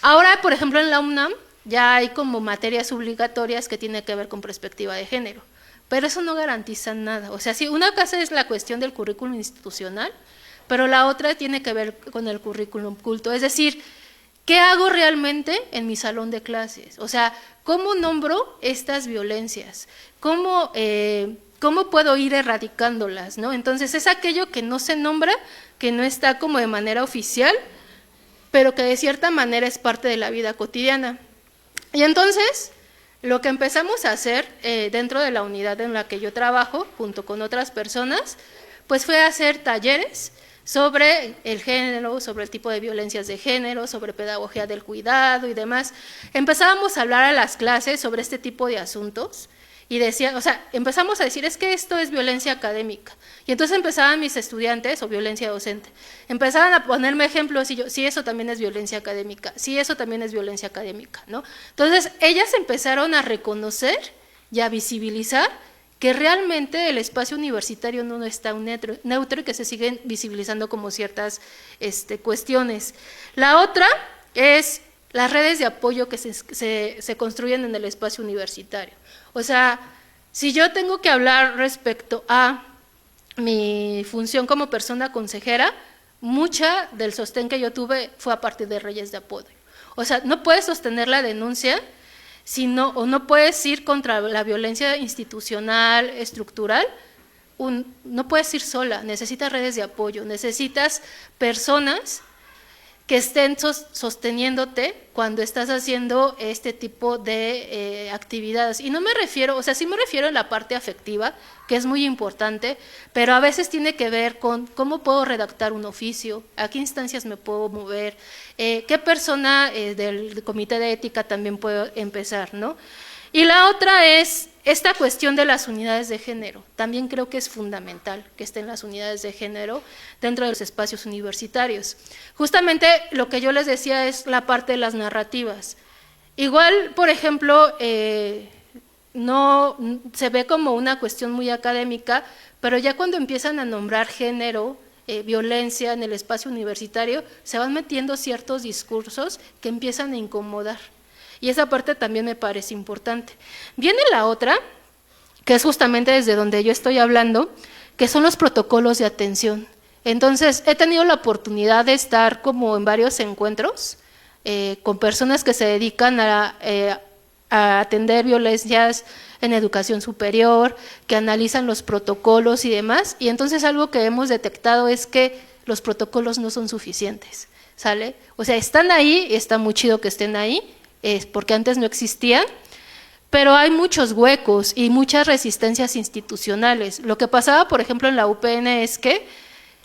ahora, por ejemplo, en la UNAM ya hay como materias obligatorias que tienen que ver con perspectiva de género, pero eso no garantiza nada. O sea, sí, una cosa es la cuestión del currículum institucional, pero la otra tiene que ver con el currículum oculto, es decir, ¿qué hago realmente en mi salón de clases? O sea, ¿cómo nombro estas violencias? ¿Cómo puedo ir erradicándolas, ¿no? Entonces, es aquello que no se nombra, que no está como de manera oficial, pero que de cierta manera es parte de la vida cotidiana. Y entonces, lo que empezamos a hacer dentro de la unidad en la que yo trabajo, junto con otras personas, pues fue hacer talleres sobre el género, sobre el tipo de violencias de género, sobre pedagogía del cuidado y demás. Empezábamos a hablar a las clases sobre este tipo de asuntos y empezamos a decir, es que esto es violencia académica. Y entonces empezaban mis estudiantes, o violencia docente, empezaban a ponerme ejemplos y yo, sí, eso también es violencia académica, sí, eso también es violencia académica, ¿no? Entonces, ellas empezaron a reconocer y a visibilizar que realmente el espacio universitario no está neutro y que se siguen visibilizando como ciertas cuestiones. La otra es las redes de apoyo que se construyen en el espacio universitario. O sea, si yo tengo que hablar respecto a mi función como persona consejera, mucha del sostén que yo tuve fue a partir de redes de apoyo. O sea, no puedes sostener la denuncia o no puedes ir contra la violencia institucional, estructural, no puedes ir sola, necesitas redes de apoyo, necesitas personas que estén sosteniéndote cuando estás haciendo este tipo de actividades. Y no me refiero, o sea, sí me refiero a la parte afectiva, que es muy importante, pero a veces tiene que ver con cómo puedo redactar un oficio, a qué instancias me puedo mover, qué persona del comité de ética también puedo empezar, ¿no? Y la otra es esta cuestión de las unidades de género. También creo que es fundamental que estén las unidades de género dentro de los espacios universitarios. Justamente lo que yo les decía es la parte de las narrativas. Igual, por ejemplo, no se ve como una cuestión muy académica, pero ya cuando empiezan a nombrar género, violencia en el espacio universitario, se van metiendo ciertos discursos que empiezan a incomodar. Y esa parte también me parece importante. Viene la otra, que es justamente desde donde yo estoy hablando, que son los protocolos de atención. Entonces, he tenido la oportunidad de estar como en varios encuentros con personas que se dedican a atender violencias en educación superior, que analizan los protocolos y demás, y entonces algo que hemos detectado es que los protocolos no son suficientes, ¿sale? O sea, están ahí, y está muy chido que estén ahí, porque antes no existían, pero hay muchos huecos y muchas resistencias institucionales. Lo que pasaba, por ejemplo, en la UPN es que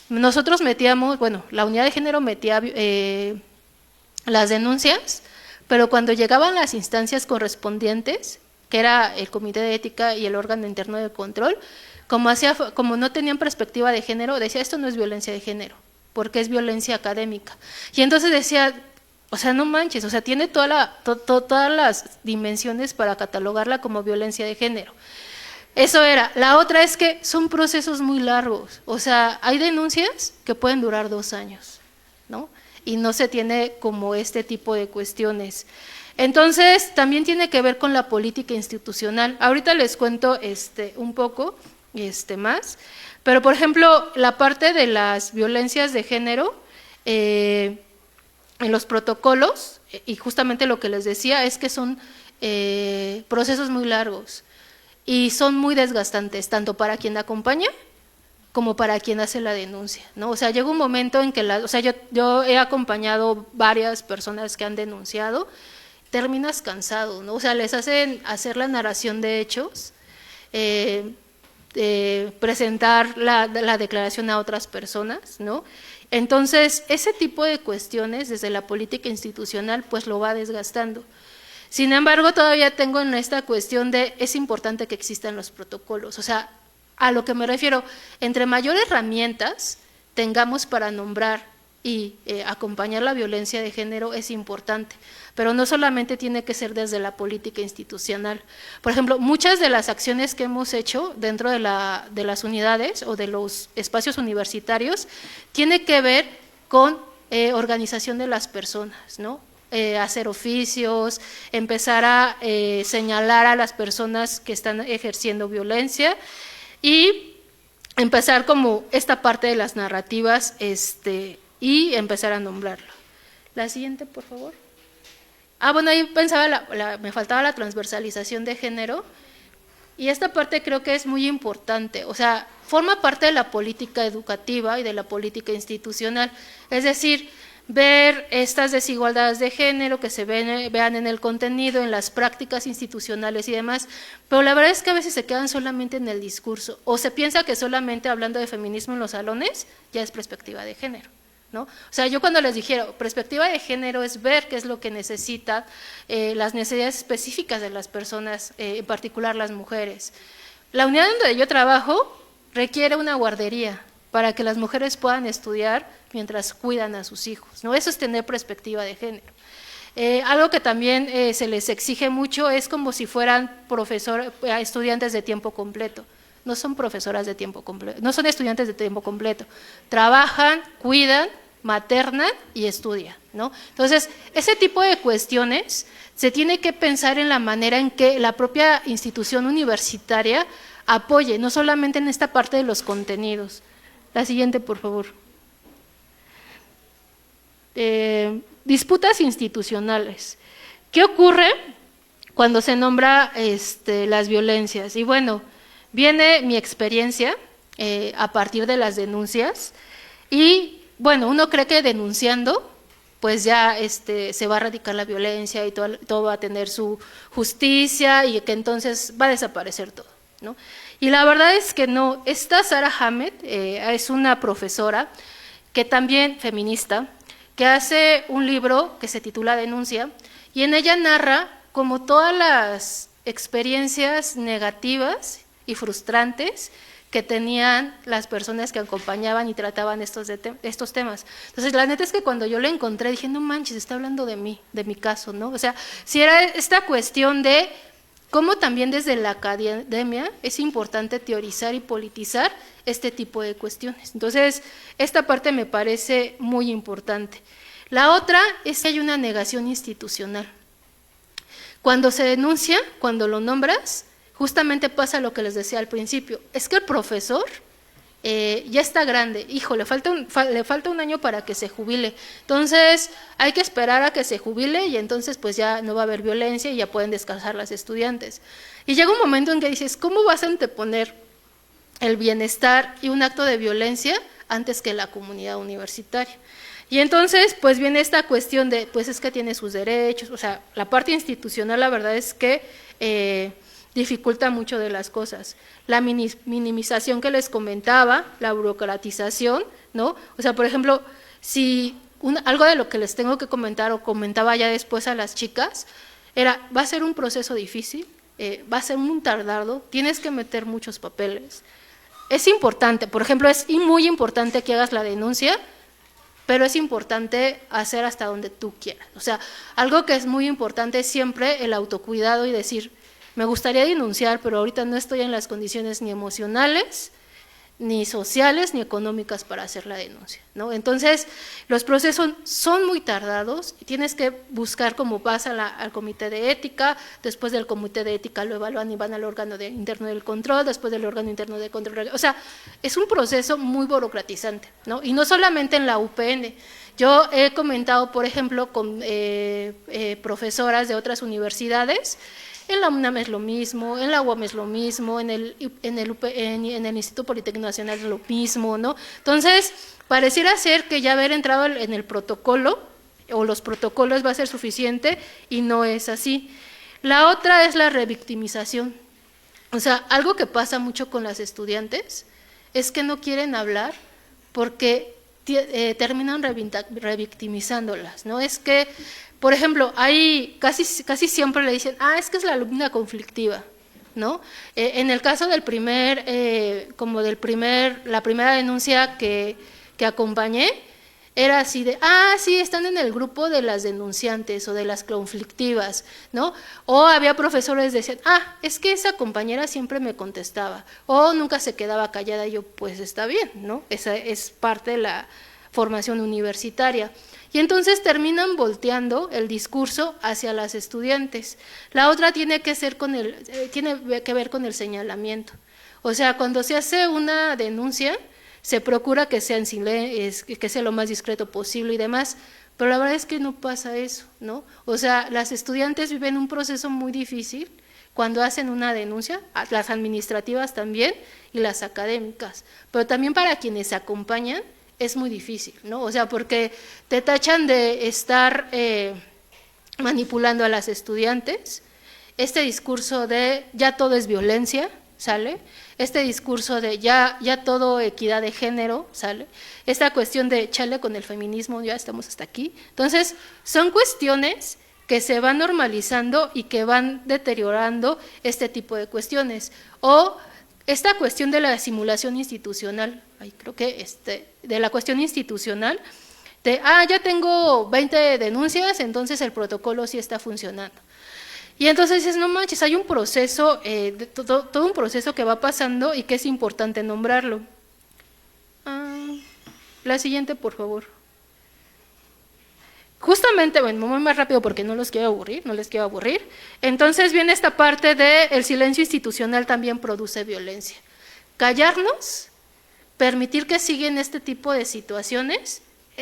nosotros metíamos, bueno, la unidad de género metía las denuncias, pero cuando llegaban las instancias correspondientes, que era el Comité de Ética y el órgano interno de control, como no tenían perspectiva de género, decía, esto no es violencia de género, porque es violencia académica. Y entonces decía, o sea, no manches, o sea, tiene todas las dimensiones para catalogarla como violencia de género. Eso era. La otra es que son procesos muy largos, o sea, hay denuncias que pueden durar 2 años, ¿no? Y no se tiene como este tipo de cuestiones. Entonces, también tiene que ver con la política institucional. Ahorita les cuento un poco más, pero por ejemplo, la parte de las violencias de género, en los protocolos, y justamente lo que les decía es que son procesos muy largos y son muy desgastantes, tanto para quien acompaña como para quien hace la denuncia, ¿no? O sea, llega un momento en que yo he acompañado varias personas que han denunciado, terminas cansado, ¿no? O sea, les hacen hacer la narración de hechos, presentar la declaración a otras personas, ¿no? Entonces, ese tipo de cuestiones desde la política institucional pues lo va desgastando. Sin embargo, todavía tengo en esta cuestión de es importante que existan los protocolos, o sea, a lo que me refiero, entre mayor herramientas tengamos para nombrar y acompañar la violencia de género es importante, pero no solamente tiene que ser desde la política institucional. Por ejemplo, muchas de las acciones que hemos hecho dentro de las unidades o de los espacios universitarios tiene que ver con organización de las personas, ¿no? Hacer oficios, empezar a señalar a las personas que están ejerciendo violencia y empezar como esta parte de las narrativas y empezar a nombrarlo. La siguiente, por favor. Bueno, ahí pensaba, me faltaba la transversalización de género, y esta parte creo que es muy importante, o sea, forma parte de la política educativa y de la política institucional, es decir, ver estas desigualdades de género que se vean en el contenido, en las prácticas institucionales y demás, pero la verdad es que a veces se quedan solamente en el discurso, o se piensa que solamente hablando de feminismo en los salones ya es perspectiva de género, ¿no? O sea, yo cuando les dijera, perspectiva de género es ver qué es lo que necesitan las necesidades específicas de las personas, en particular las mujeres. La unidad donde yo trabajo requiere una guardería para que las mujeres puedan estudiar mientras cuidan a sus hijos, ¿no? Eso es tener perspectiva de género. Algo que también se les exige mucho es como si fueran estudiantes de tiempo completo. No son profesoras de tiempo completo, no son estudiantes de tiempo completo. Trabajan, cuidan, maternan y estudian, ¿no? Entonces, ese tipo de cuestiones se tiene que pensar en la manera en que la propia institución universitaria apoye, no solamente en esta parte de los contenidos. La siguiente, por favor. Disputas institucionales. ¿Qué ocurre cuando se nombra las violencias? Y bueno, viene mi experiencia a partir de las denuncias y bueno, uno cree que denunciando pues ya se va a erradicar la violencia y todo va a tener su justicia y que entonces va a desaparecer todo, ¿no? Y la verdad es que no. Esta Sara Hamed es una profesora que también feminista, que hace un libro que se titula Denuncia, y en ella narra como todas las experiencias negativas y frustrantes que tenían las personas que acompañaban y trataban estos temas. Entonces, la neta es que cuando yo la encontré, dije, no manches, está hablando de mí, de mi caso, ¿no? O sea, si era esta cuestión de cómo también desde la academia es importante teorizar y politizar este tipo de cuestiones. Entonces, esta parte me parece muy importante. La otra es que hay una negación institucional. Cuando se denuncia, cuando lo nombras, justamente pasa lo que les decía al principio, es que el profesor ya está grande, hijo, le falta un año para que se jubile, entonces hay que esperar a que se jubile y entonces pues ya no va a haber violencia y ya pueden descansar las estudiantes. Y llega un momento en que dices, ¿cómo vas a anteponer el bienestar y un acto de violencia antes que la comunidad universitaria? Y entonces pues viene esta cuestión de, pues es que tiene sus derechos, o sea, la parte institucional la verdad es que dificulta mucho de las cosas. La minimización que les comentaba, la burocratización, ¿no? O sea, por ejemplo, si algo de lo que les tengo que comentar o comentaba ya después a las chicas, va a ser un proceso difícil, va a ser muy tardado, tienes que meter muchos papeles. Es importante, por ejemplo, es muy importante que hagas la denuncia, pero es importante hacer hasta donde tú quieras. O sea, algo que es muy importante es siempre el autocuidado y decir, me gustaría denunciar, pero ahorita no estoy en las condiciones ni emocionales, ni sociales, ni económicas para hacer la denuncia, ¿no? Entonces, los procesos son muy tardados y tienes que buscar cómo vas al comité de ética, después del comité de ética lo evalúan y van al órgano interno del control, después del órgano interno de control, o sea, es un proceso muy burocratizante, ¿no? Y no solamente en la UPN, yo he comentado, por ejemplo, con profesoras de otras universidades. En la UNAM es lo mismo, en la UAM es lo mismo, en el Instituto Politécnico Nacional es lo mismo, ¿no? Entonces, pareciera ser que ya haber entrado en el protocolo o los protocolos va a ser suficiente y no es así. La otra es la revictimización. O sea, algo que pasa mucho con las estudiantes es que no quieren hablar porque terminan revictimizándolas, ¿no? Es que, por ejemplo, casi siempre le dicen, es que es la alumna conflictiva, ¿no? En el caso del la primera denuncia que acompañé, era así de, sí, están en el grupo de las denunciantes o de las conflictivas, ¿no? O había profesores que decían, es que esa compañera siempre me contestaba, o nunca se quedaba callada, y yo, pues está bien, ¿no? Esa es parte de la formación universitaria. Y entonces terminan volteando el discurso hacia las estudiantes. La otra tiene que ver con el señalamiento. O sea, cuando se hace una denuncia, se procura que sea que sea lo más discreto posible y demás, pero la verdad es que no pasa eso, ¿no? O sea, las estudiantes viven un proceso muy difícil cuando hacen una denuncia, las administrativas también y las académicas, pero también para quienes acompañan es muy difícil, ¿no? O sea, porque te tachan de estar manipulando a las estudiantes, este discurso de ya todo es violencia, ¿sale? Este discurso de ya todo equidad de género, ¿sale? Esta cuestión de chale con el feminismo, ya estamos hasta aquí. Entonces, son cuestiones que se van normalizando y que van deteriorando este tipo de cuestiones. O esta cuestión de la simulación institucional, creo que de la cuestión institucional, de ya tengo 20 denuncias, entonces el protocolo sí está funcionando. Y entonces dices, no manches, hay un proceso, todo un proceso que va pasando y que es importante nombrarlo. La siguiente, por favor. Justamente, bueno, muy más rápido porque no les quiero aburrir. Entonces viene esta parte de el silencio institucional también produce violencia. Callarnos, permitir que sigan este tipo de situaciones,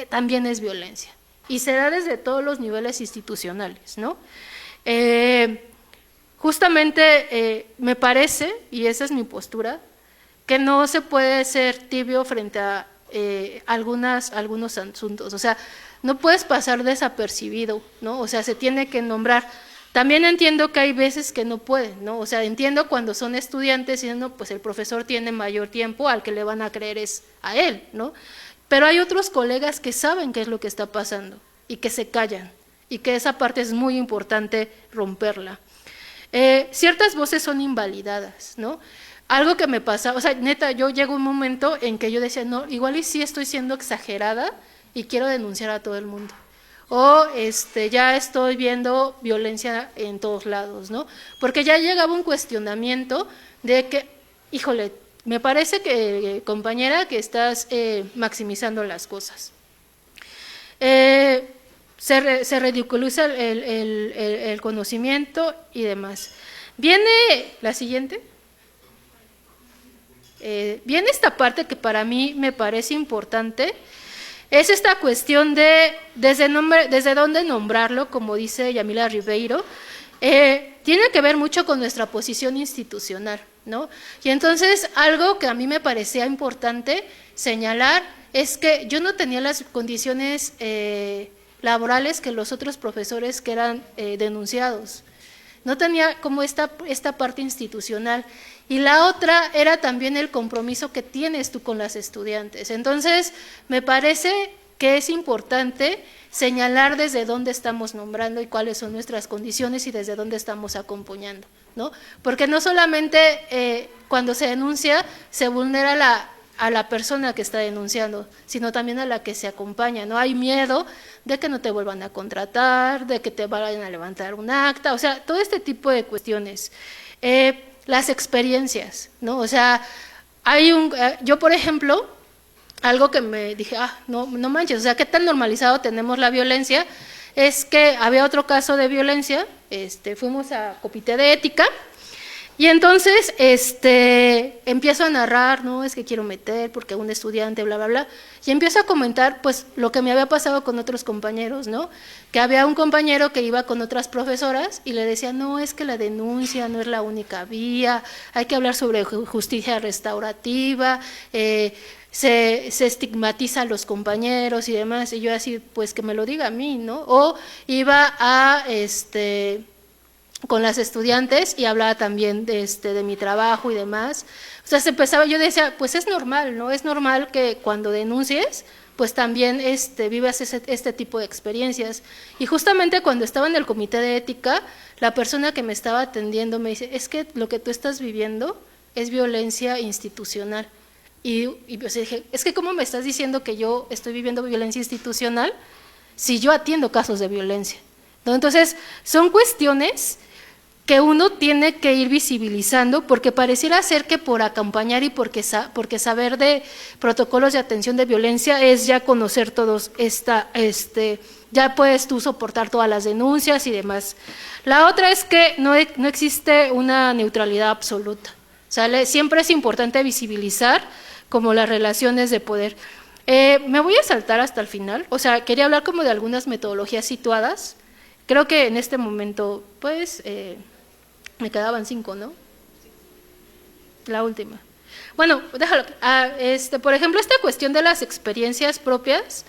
también es violencia. Y se da desde todos los niveles institucionales, ¿no? Justamente me parece, y esa es mi postura, que no se puede ser tibio frente a algunos asuntos, o sea, no puedes pasar desapercibido, ¿no? O sea, se tiene que nombrar. También entiendo que hay veces que no pueden, ¿no? O sea, entiendo cuando son estudiantes y no, pues el profesor tiene mayor tiempo, al que le van a creer es a él, ¿no? Pero hay otros colegas que saben qué es lo que está pasando y que se callan, y que esa parte es muy importante romperla. Ciertas voces son invalidadas, ¿no? Algo que me pasa, o sea, neta, yo llego a un momento en que yo decía, no, igual y sí estoy siendo exagerada y quiero denunciar a todo el mundo. O ya estoy viendo violencia en todos lados, ¿no? Porque ya llegaba un cuestionamiento de que, híjole, me parece que, compañera, que estás maximizando las cosas. Se ridiculiza el conocimiento y demás. Viene la siguiente. Viene esta parte que para mí me parece importante, es esta cuestión de desde dónde nombrarlo, como dice Yamila Ribeiro, tiene que ver mucho con nuestra posición institucional, ¿no? Y entonces algo que a mí me parecía importante señalar es que yo no tenía las condiciones laborales que los otros profesores que eran denunciados. No tenía como esta parte institucional. Y la otra era también el compromiso que tienes tú con las estudiantes. Entonces, me parece que es importante señalar desde dónde estamos nombrando y cuáles son nuestras condiciones y desde dónde estamos acompañando, ¿no? Porque no solamente cuando se denuncia se vulnera a la persona que está denunciando, sino también a la que se acompaña, ¿no? Hay miedo de que no te vuelvan a contratar, de que te vayan a levantar un acta, o sea, todo este tipo de cuestiones. Las experiencias, ¿no? O sea, yo por ejemplo, algo que me dije, no manches, o sea, qué tan normalizado tenemos la violencia, es que había otro caso de violencia, fuimos a comité de ética, y entonces empiezo a narrar, no, es que quiero meter porque un estudiante, bla, bla, bla, y empiezo a comentar pues lo que me había pasado con otros compañeros, ¿no? Que había un compañero que iba con otras profesoras y le decía, no, es que la denuncia no es la única vía, hay que hablar sobre justicia restaurativa, se estigmatiza a los compañeros y demás, y yo así, pues que me lo diga a mí, ¿no? O iba con las estudiantes y hablaba también de mi trabajo y demás. O sea, yo decía, pues es normal, ¿no? Es normal que cuando denuncies, pues también vivas este tipo de experiencias. Y justamente cuando estaba en el comité de ética, la persona que me estaba atendiendo me dice, es que lo que tú estás viviendo es violencia institucional. Y pues dije, es que ¿cómo me estás diciendo que yo estoy viviendo violencia institucional si yo atiendo casos de violencia? ¿No? Entonces, son cuestiones que uno tiene que ir visibilizando, porque pareciera ser que por acompañar y porque saber de protocolos de atención de violencia es ya conocer todos ya puedes tú soportar todas las denuncias y demás. La otra es que no existe una neutralidad absoluta, ¿sale? Siempre es importante visibilizar como las relaciones de poder. Me voy a saltar hasta el final, o sea, quería hablar como de algunas metodologías situadas. Creo que en este momento, pues, me quedaban 5, ¿no? La última. Bueno, déjalo. Por ejemplo, esta cuestión de las experiencias propias,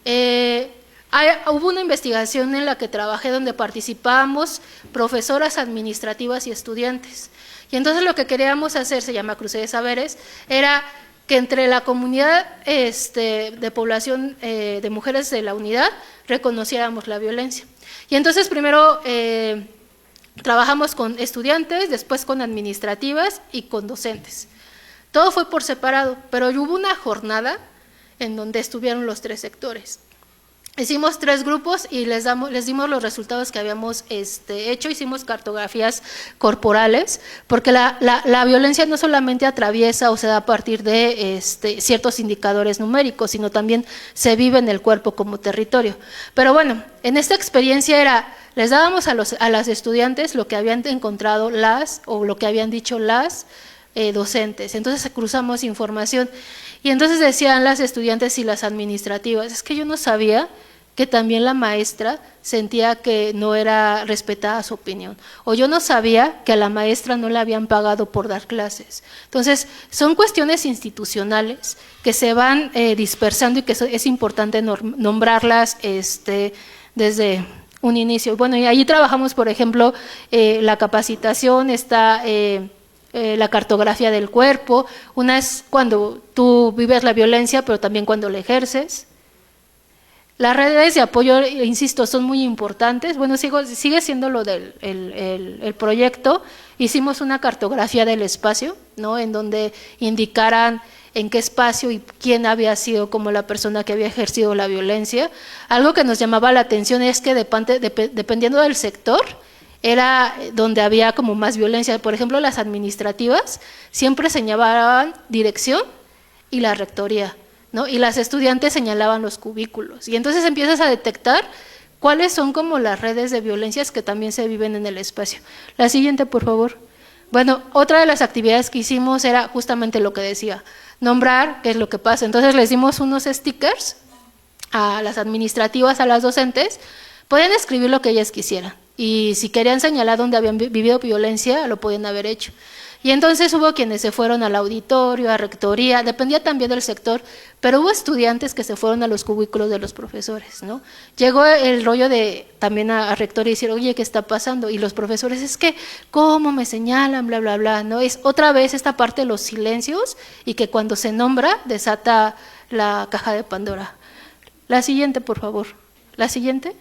hubo una investigación en la que trabajé donde participábamos profesoras administrativas y estudiantes. Y entonces lo que queríamos hacer, se llama Cruce de Saberes, era que entre la comunidad de población de mujeres de la unidad reconociéramos la violencia. Y entonces primero trabajamos con estudiantes, después con administrativas y con docentes. Todo fue por separado, pero hubo una jornada en donde estuvieron los 3 sectores. Hicimos 3 grupos y les dimos los resultados que habíamos hecho, hicimos cartografías corporales, porque la violencia no solamente atraviesa o se da a partir de ciertos indicadores numéricos, sino también se vive en el cuerpo como territorio. Pero bueno, en esta experiencia les dábamos a las estudiantes lo que habían encontrado o lo que habían dicho las docentes, entonces cruzamos información y entonces decían las estudiantes y las administrativas, es que yo no sabía que también la maestra sentía que no era respetada su opinión, o yo no sabía que a la maestra no le habían pagado por dar clases. Entonces son cuestiones institucionales que se van dispersando y que es importante nombrarlas desde un inicio. Bueno, y ahí trabajamos, por ejemplo, la capacitación, está la cartografía del cuerpo. Una es cuando tú vives la violencia, pero también cuando la ejerces. Las redes de apoyo, insisto, son muy importantes. Bueno, sigue siendo lo del el proyecto. Hicimos una cartografía del espacio, ¿no? En donde indicaran en qué espacio y quién había sido como la persona que había ejercido la violencia. Algo que nos llamaba la atención es que dependiendo del sector, era donde había como más violencia. Por ejemplo, las administrativas siempre señalaban dirección y la rectoría, ¿no? Y las estudiantes señalaban los cubículos. Y entonces empiezas a detectar cuáles son como las redes de violencias que también se viven en el espacio. La siguiente, por favor. Bueno, otra de las actividades que hicimos era justamente lo que decía, nombrar qué es lo que pasa. Entonces les dimos unos stickers a las administrativas, a las docentes, podían escribir lo que ellas quisieran. Y si querían señalar dónde habían vivido violencia, lo podían haber hecho. Y entonces hubo quienes se fueron al auditorio, a rectoría, dependía también del sector, pero hubo estudiantes que se fueron a los cubículos de los profesores, ¿no? Llegó el rollo de también a rectoría y decir, oye, ¿qué está pasando? Y los profesores, es que, ¿cómo me señalan? Bla, bla, bla, ¿no? Es otra vez esta parte de los silencios y que cuando se nombra desata la caja de Pandora. La siguiente, por favor. La siguiente.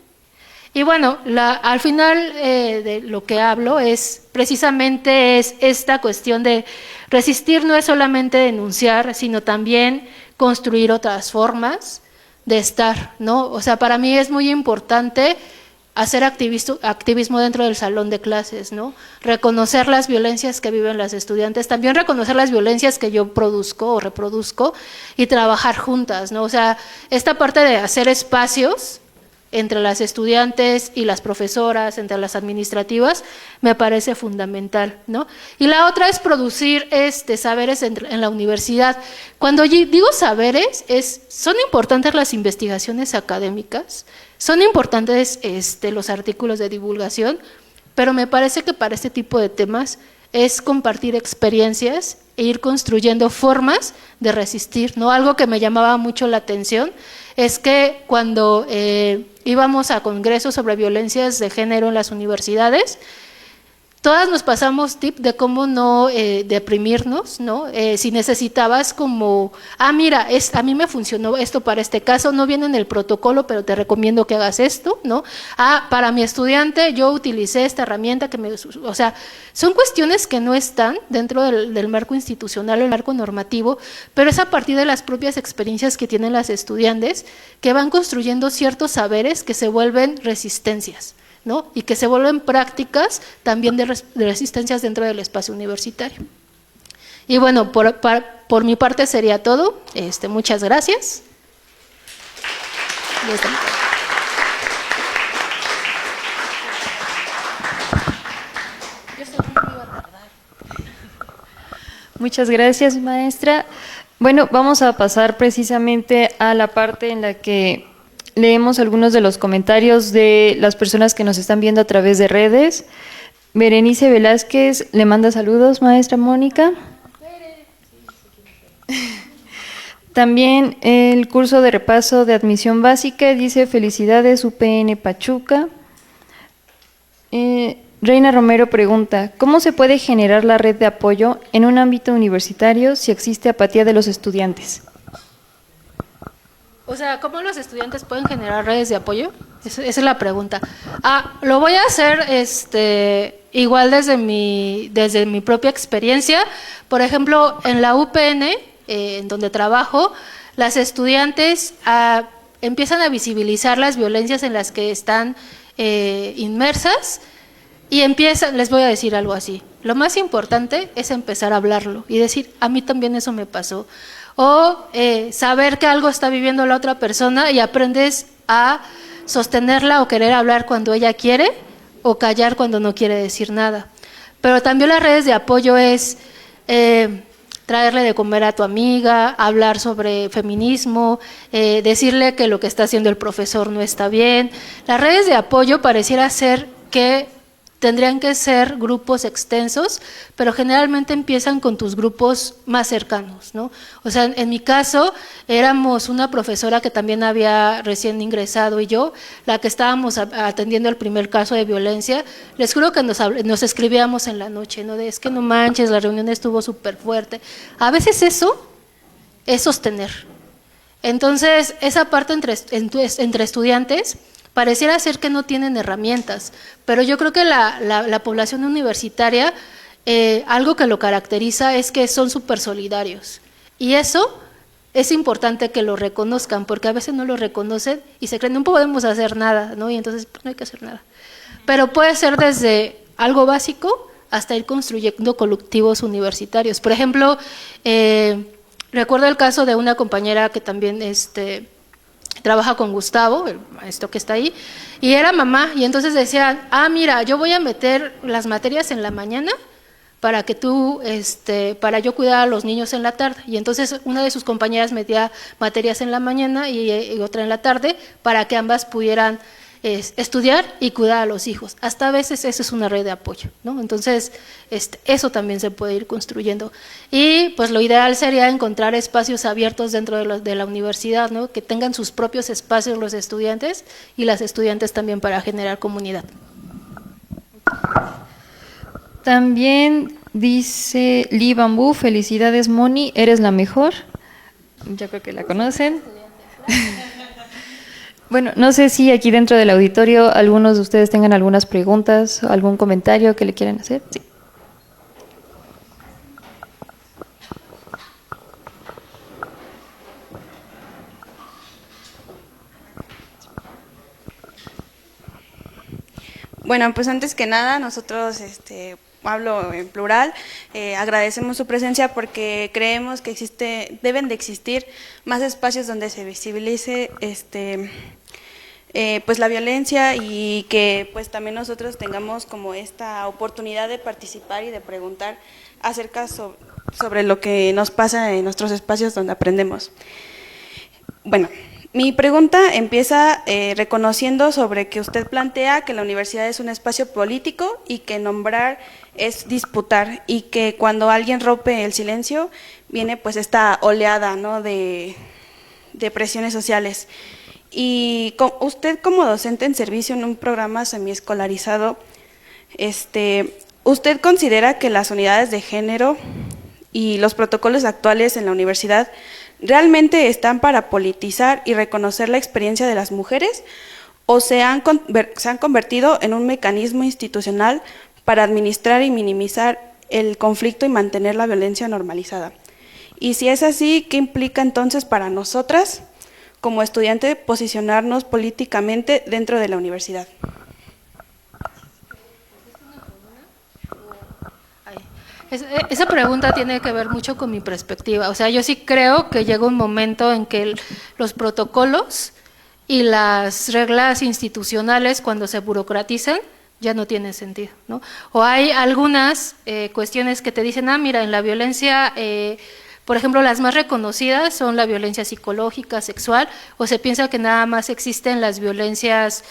Y bueno, al final de lo que hablo es precisamente esta cuestión de resistir no es solamente denunciar, sino también construir otras formas de estar, ¿no? O sea, para mí es muy importante hacer activismo dentro del salón de clases, ¿no? Reconocer las violencias que viven las estudiantes, también reconocer las violencias que yo produzco o reproduzco y trabajar juntas, ¿no? O sea, esta parte de hacer espacios entre las estudiantes y las profesoras, entre las administrativas, me parece fundamental, ¿no? Y la otra es producir saberes en la universidad. Cuando digo saberes, son importantes las investigaciones académicas, son importantes los artículos de divulgación, pero me parece que para este tipo de temas es compartir experiencias e ir construyendo formas de resistir, ¿no? Algo que me llamaba mucho la atención es que cuando íbamos a congresos sobre violencias de género en las universidades, todas nos pasamos tip de cómo no deprimirnos, ¿no? Si necesitabas como, mira, a mí me funcionó esto para este caso, no viene en el protocolo, pero te recomiendo que hagas esto, ¿no? Para mi estudiante yo utilicé esta herramienta o sea, son cuestiones que no están dentro del marco institucional o el marco normativo, pero es a partir de las propias experiencias que tienen las estudiantes que van construyendo ciertos saberes que se vuelven resistencias, ¿no? Y que se vuelven prácticas también de resistencias dentro del espacio universitario. Y bueno, por mi parte sería todo. Muchas gracias. Muchas gracias, maestra. Bueno, vamos a pasar precisamente a la parte en la que leemos algunos de los comentarios de las personas que nos están viendo a través de redes. Berenice Velázquez le manda saludos, maestra Mónica. También el curso de repaso de admisión básica dice felicidades UPN Pachuca. Reina Romero pregunta, ¿cómo se puede generar la red de apoyo en un ámbito universitario si existe apatía de los estudiantes? O sea, ¿cómo los estudiantes pueden generar redes de apoyo? Esa es la pregunta. Lo voy a hacer igual desde mi propia experiencia. Por ejemplo, en la UPN, en donde trabajo, las estudiantes empiezan a visibilizar las violencias en las que están inmersas y les voy a decir algo así. Lo más importante es empezar a hablarlo y decir, a mí también eso me pasó. O saber que algo está viviendo la otra persona y aprendes a sostenerla o querer hablar cuando ella quiere o callar cuando no quiere decir nada. Pero también las redes de apoyo es traerle de comer a tu amiga, hablar sobre feminismo, decirle que lo que está haciendo el profesor no está bien. Las redes de apoyo pareciera ser que tendrían que ser grupos extensos, pero generalmente empiezan con tus grupos más cercanos, ¿no? O sea, en mi caso, éramos una profesora que también había recién ingresado y yo, la que estábamos atendiendo el primer caso de violencia. Les juro que nos escribíamos en la noche, ¿no? Es que no manches, la reunión estuvo súper fuerte. A veces eso es sostener. Entonces, esa parte entre estudiantes pareciera ser que no tienen herramientas, pero yo creo que la población universitaria, algo que lo caracteriza es que son súper solidarios. Y eso es importante que lo reconozcan, porque a veces no lo reconocen y se creen, no podemos hacer nada, ¿no? Y entonces pues, no hay que hacer nada. Pero puede ser desde algo básico hasta ir construyendo colectivos universitarios. Por ejemplo, recuerdo el caso de una compañera que también trabaja con Gustavo, el maestro que está ahí, y era mamá, y entonces decían, mira, yo voy a meter las materias en la mañana para que para yo cuidar a los niños en la tarde, y entonces una de sus compañeras metía materias en la mañana y otra en la tarde para que ambas pudieran estudiar y cuidar a los hijos. Hasta a veces eso es una red de apoyo, ¿no? Entonces, eso también se puede ir construyendo. Y pues lo ideal sería encontrar espacios abiertos dentro de la universidad, ¿no? Que tengan sus propios espacios los estudiantes y las estudiantes también para generar comunidad. También dice Lee Bambú, felicidades Moni, eres la mejor. Yo creo que la conocen. Bueno, no sé si aquí dentro del auditorio algunos de ustedes tengan algunas preguntas, algún comentario que le quieran hacer. Sí. Bueno, pues antes que nada, nosotros, hablo en plural, agradecemos su presencia porque creemos que deben de existir más espacios donde se visibilice pues la violencia y que pues también nosotros tengamos como esta oportunidad de participar y de preguntar acerca sobre lo que nos pasa en nuestros espacios donde aprendemos. Bueno, mi pregunta empieza reconociendo sobre que usted plantea que la universidad es un espacio político y que nombrar es disputar y que cuando alguien rompe el silencio viene pues esta oleada, ¿no?, de presiones sociales. Y usted como docente en servicio en un programa semiescolarizado, ¿usted considera que las unidades de género y los protocolos actuales en la universidad realmente están para politizar y reconocer la experiencia de las mujeres o se han convertido en un mecanismo institucional para administrar y minimizar el conflicto y mantener la violencia normalizada? Y si es así, ¿qué implica entonces para nosotras como estudiantes posicionarnos políticamente dentro de la universidad? Esa pregunta tiene que ver mucho con mi perspectiva. O sea, yo sí creo que llega un momento en que los protocolos y las reglas institucionales, cuando se burocratizan, ya no tienen sentido, ¿no? O hay algunas cuestiones que te dicen, mira, en la violencia, por ejemplo, las más reconocidas son la violencia psicológica, sexual, o se piensa que nada más existen las violencias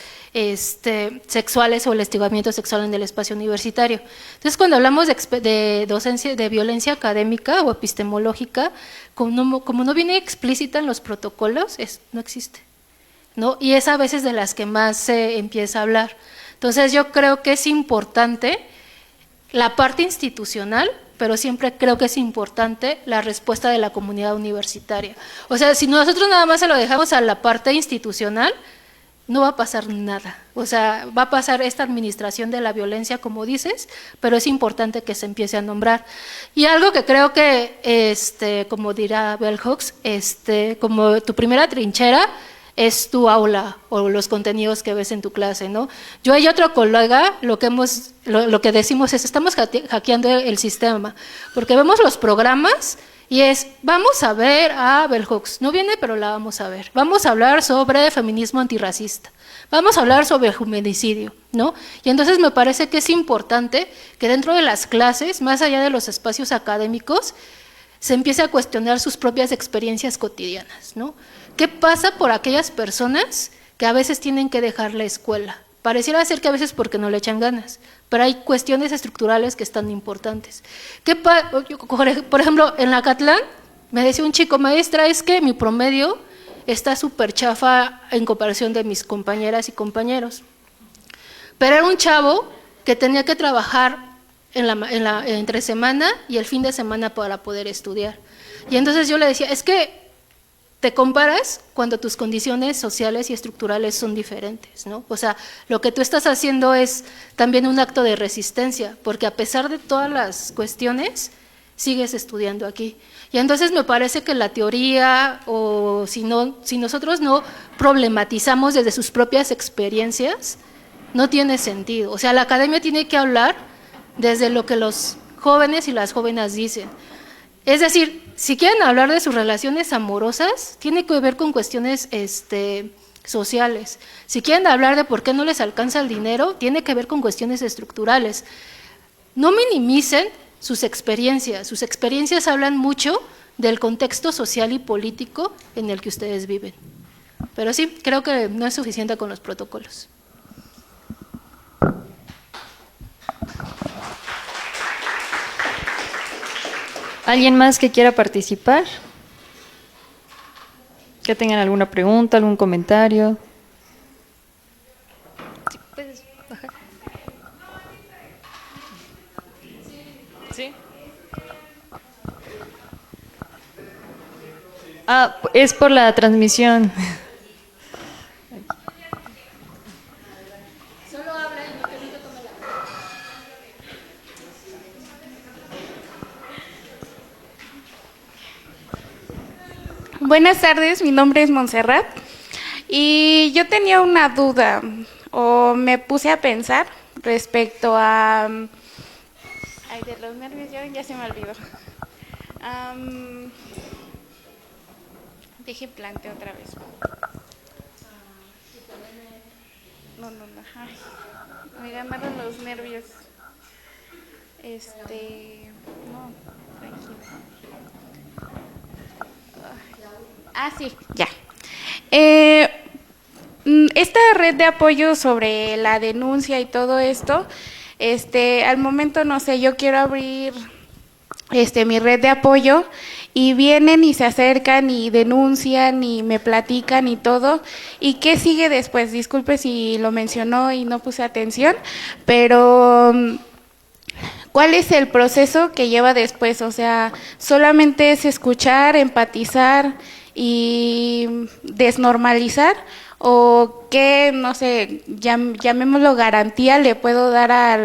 sexuales o el hostigamiento sexual en el espacio universitario. Entonces, cuando hablamos de docencia, de violencia académica o epistemológica, como no viene explícita en los protocolos, no existe, ¿no? Y es a veces de las que más se empieza a hablar. Entonces, yo creo que es importante la parte institucional, pero siempre creo que es importante la respuesta de la comunidad universitaria. O sea, si nosotros nada más se lo dejamos a la parte institucional, no va a pasar nada. O sea, va a pasar esta administración de la violencia, como dices, pero es importante que se empiece a nombrar. Y algo que creo que, como dirá Bell Hooks, como tu primera trinchera es tu aula o los contenidos que ves en tu clase, ¿no? Yo y otro colega, lo que decimos es, estamos hackeando el sistema, porque vemos los programas y vamos a ver a Bell Hooks, no viene, pero la vamos a ver. Vamos a hablar sobre feminismo antirracista, vamos a hablar sobre feminicidio, ¿no? Y entonces me parece que es importante que dentro de las clases, más allá de los espacios académicos, se empiece a cuestionar sus propias experiencias cotidianas, ¿no? ¿Qué pasa por aquellas personas que a veces tienen que dejar la escuela? Pareciera ser que a veces porque no le echan ganas, pero hay cuestiones estructurales que están importantes. Por ejemplo, en la Catlán me decía un chico, maestra, es que mi promedio está súper chafa en comparación de mis compañeras y compañeros. Pero era un chavo que tenía que trabajar entre semana y el fin de semana para poder estudiar. Y entonces yo le decía, es que te comparas cuando tus condiciones sociales y estructurales son diferentes, ¿no? O sea, lo que tú estás haciendo es también un acto de resistencia, porque a pesar de todas las cuestiones, sigues estudiando aquí. Y entonces me parece que la teoría, o si nosotros no problematizamos desde sus propias experiencias, no tiene sentido. O sea, la academia tiene que hablar desde lo que los jóvenes y las jóvenes dicen. Es decir, si quieren hablar de sus relaciones amorosas, tiene que ver con cuestiones sociales. Si quieren hablar de por qué no les alcanza el dinero, tiene que ver con cuestiones estructurales. No minimicen sus experiencias hablan mucho del contexto social y político en el que ustedes viven. Pero sí, creo que no es suficiente con los protocolos. ¿Alguien más que quiera participar? ¿Que tengan alguna pregunta, algún comentario? Sí, puedes bajar. ¿Sí? Es por la transmisión. Buenas tardes, mi nombre es Montserrat y yo tenía una duda o me puse a pensar respecto a... Ay, de los nervios ya se me olvidó. Deje planteo otra vez. No. Ay, me ganaron los nervios. No, tranquilo. Sí, ya. Esta red de apoyo sobre la denuncia y todo esto, al momento, no sé, yo quiero abrir mi red de apoyo y vienen y se acercan y denuncian y me platican y todo. ¿Y qué sigue después? Disculpe si lo mencionó y no puse atención, pero ¿cuál es el proceso que lleva después? O sea, ¿solamente es escuchar, empatizar y desnormalizar? ¿O qué, no sé, llamémoslo garantía, le puedo dar a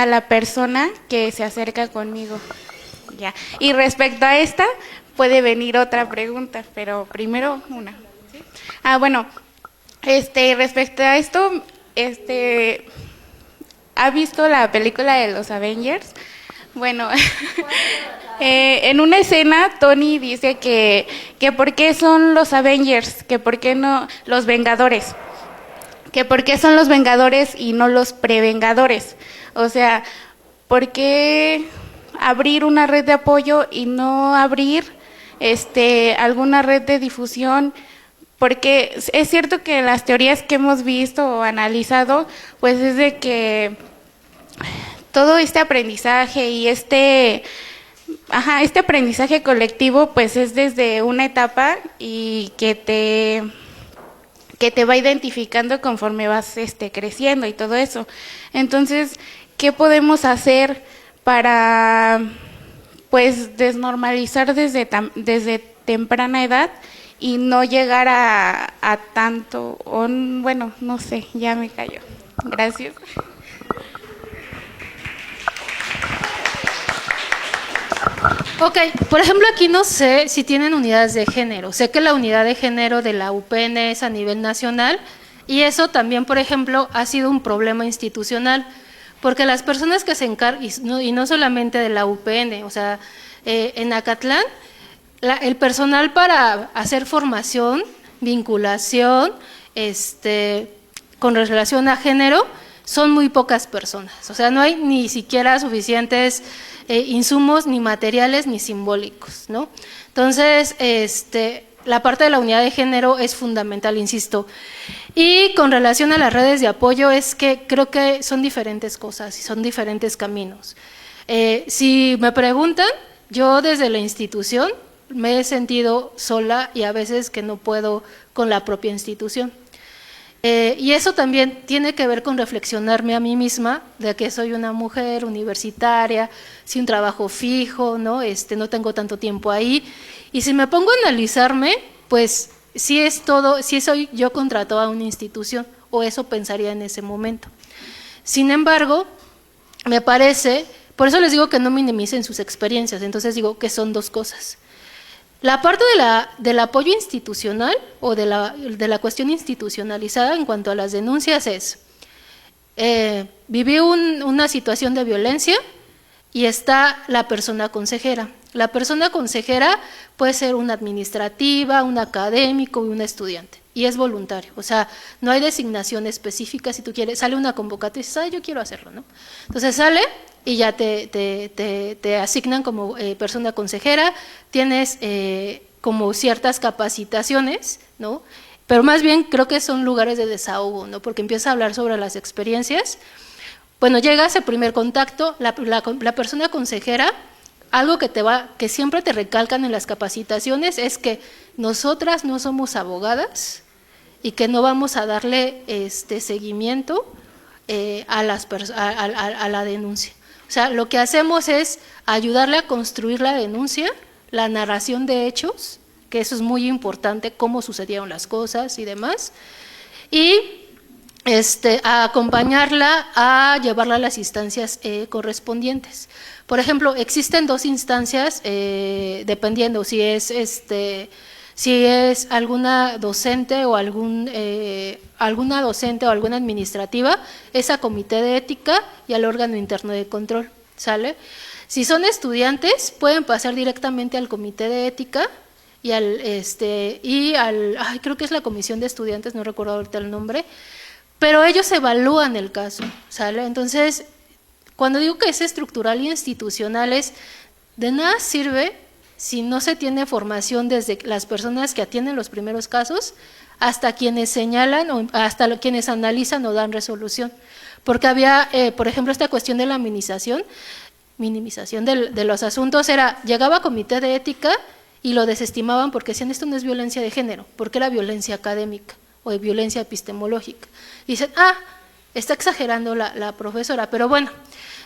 la persona que se acerca conmigo? Ya. Y respecto a esta, puede venir otra pregunta, pero primero una. ¿Sí? Bueno, respecto a esto, ¿ha visto la película de los Avengers? Bueno, en una escena Tony dice que por qué son los Avengers, que por qué no los Vengadores, que por qué son los Vengadores y no los Prevengadores. O sea, ¿por qué abrir una red de apoyo y no abrir alguna red de difusión? Porque es cierto que las teorías que hemos visto o analizado, pues es de que todo este aprendizaje y este aprendizaje colectivo, pues es desde una etapa y que te va identificando conforme vas creciendo y todo eso. Entonces, ¿qué podemos hacer para pues desnormalizar desde temprana edad y no llegar a tanto? Bueno, no sé, ya me callo. Gracias. Ok, por ejemplo, aquí no sé si tienen unidades de género. Sé que la unidad de género de la UPN es a nivel nacional y eso también, por ejemplo, ha sido un problema institucional, porque las personas que se encargan, y no solamente de la UPN, o sea, en Acatlán, el personal para hacer formación, vinculación, con relación a género, son muy pocas personas. O sea, no hay ni siquiera suficientes insumos, ni materiales, ni simbólicos, ¿no? Entonces, la parte de la unidad de género es fundamental, insisto. Y con relación a las redes de apoyo, es que creo que son diferentes cosas y son diferentes caminos. Si me preguntan, yo desde la institución me he sentido sola y a veces que no puedo con la propia institución. Y eso también tiene que ver con reflexionarme a mí misma de que soy una mujer universitaria, sin trabajo fijo, ¿no? No tengo tanto tiempo ahí. Y si me pongo a analizarme, pues sí soy yo contratada a una institución, o eso pensaría en ese momento. Sin embargo, me parece, por eso les digo que no minimicen sus experiencias, entonces digo que son dos cosas. La parte del apoyo institucional o de la cuestión institucionalizada en cuanto a las denuncias es, viví una situación de violencia y está la persona consejera. La persona consejera puede ser una administrativa, un académico y un estudiante, y es voluntario, o sea, no hay designación específica. Si tú quieres, sale una convocatoria y dices, yo quiero hacerlo, ¿no? Entonces sale y ya te asignan como persona consejera, tienes como ciertas capacitaciones, ¿no? Pero más bien creo que son lugares de desahogo, ¿no? Porque empieza a hablar sobre las experiencias. Bueno, llega ese primer contacto, la persona consejera, algo que siempre te recalcan en las capacitaciones es que nosotras no somos abogadas y que no vamos a darle seguimiento a la denuncia. O sea, lo que hacemos es ayudarle a construir la denuncia, la narración de hechos, que eso es muy importante, cómo sucedieron las cosas y demás, y a acompañarla a llevarla a las instancias correspondientes. Por ejemplo, existen dos instancias, dependiendo si es alguna docente o alguna docente o alguna administrativa, es a comité de ética y al órgano interno de control, ¿sale? Si son estudiantes, pueden pasar directamente al comité de ética y creo que es la comisión de estudiantes, no recuerdo ahorita el nombre, pero ellos evalúan el caso, ¿sale? Entonces, cuando digo que es estructural y institucional, de nada sirve si no se tiene formación desde las personas que atienden los primeros casos hasta quienes señalan o hasta quienes analizan o dan resolución. Porque había, por ejemplo, esta cuestión de la minimización de los asuntos llegaba a comité de ética y lo desestimaban porque decían esto no es violencia de género, porque era violencia académica o de violencia epistemológica. Y dicen, está exagerando la profesora, pero bueno,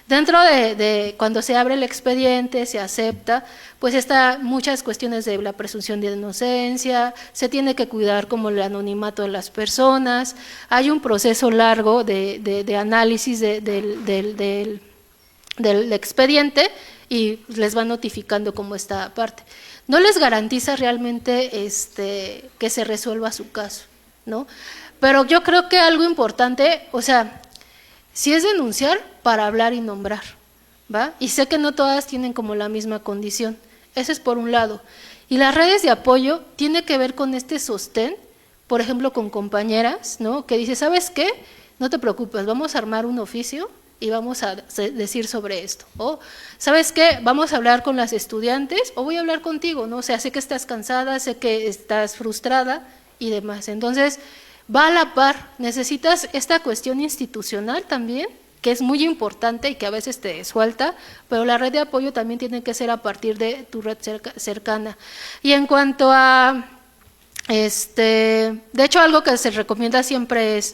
dentro de cuando se abre el expediente, se acepta, pues está muchas cuestiones de la presunción de inocencia, se tiene que cuidar como el anonimato de las personas, hay un proceso largo de análisis del expediente y les va notificando cómo esta parte. No les garantiza realmente que se resuelva su caso, ¿no? Pero yo creo que algo importante, o sea, sí es denunciar para hablar y nombrar, ¿va? Y sé que no todas tienen como la misma condición, eso es por un lado. Y las redes de apoyo tiene que ver con este sostén, por ejemplo, con compañeras, ¿no? Que dice, ¿sabes qué? No te preocupes, vamos a armar un oficio y vamos a decir sobre esto. O, ¿sabes qué? Vamos a hablar con las estudiantes o voy a hablar contigo, ¿no? O sea, sé que estás cansada, sé que estás frustrada y demás. Entonces, va a la par, necesitas esta cuestión institucional también, que es muy importante y que a veces te suelta, pero la red de apoyo también tiene que ser a partir de tu red cercana. Y en cuanto a, de hecho algo que se recomienda siempre es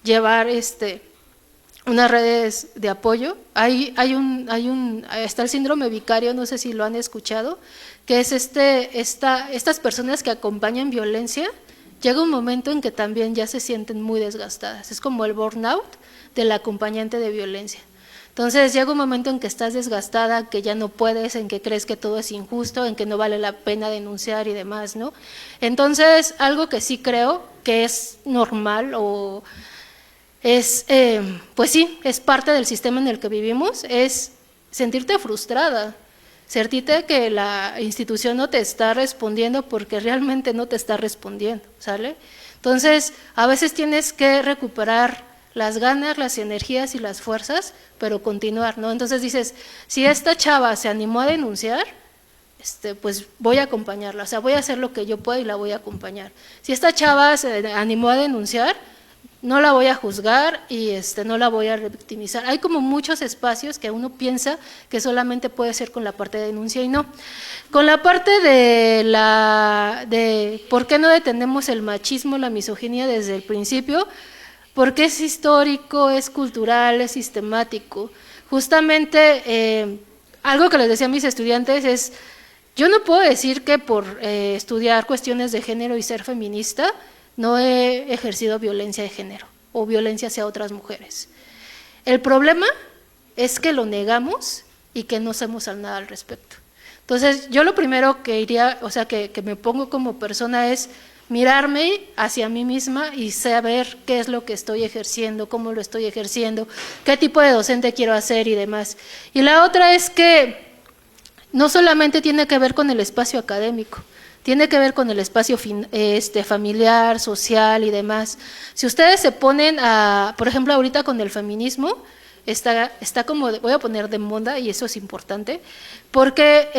llevar unas redes de apoyo. Está el síndrome vicario, no sé si lo han escuchado, que es estas personas que acompañan violencia. Llega un momento en que también ya se sienten muy desgastadas, es como el burnout del acompañante de violencia. Entonces llega un momento en que estás desgastada, que ya no puedes, en que crees que todo es injusto, en que no vale la pena denunciar y demás, ¿no? Entonces, algo que sí creo que es normal o pues sí, es parte del sistema en el que vivimos, es sentirte frustrada, sentirte que la institución no te está respondiendo porque realmente no te está respondiendo, ¿sale? Entonces, a veces tienes que recuperar las ganas, las energías y las fuerzas, pero continuar, ¿no? Entonces dices, si esta chava se animó a denunciar, pues voy a acompañarla, o sea, voy a hacer lo que yo pueda y la voy a acompañar. Si esta chava se animó a denunciar, no la voy a juzgar y no la voy a revictimizar. Hay como muchos espacios que uno piensa que solamente puede ser con la parte de denuncia y no. Con la parte de por qué no detenemos el machismo, la misoginia desde el principio, porque es histórico, es cultural, es sistemático. Justamente, algo que les decía a mis estudiantes es, yo no puedo decir que por estudiar cuestiones de género y ser feminista, no he ejercido violencia de género o violencia hacia otras mujeres. El problema es que lo negamos y que no hacemos nada al respecto. Entonces, yo lo primero que iría, o sea, que me pongo como persona es mirarme hacia mí misma y saber qué es lo que estoy ejerciendo, cómo lo estoy ejerciendo, qué tipo de docente quiero hacer y demás. Y la otra es que no solamente tiene que ver con el espacio académico, tiene que ver con el espacio familiar, social y demás. Si ustedes se ponen por ejemplo, ahorita con el feminismo, está como, voy a poner de moda y eso es importante, porque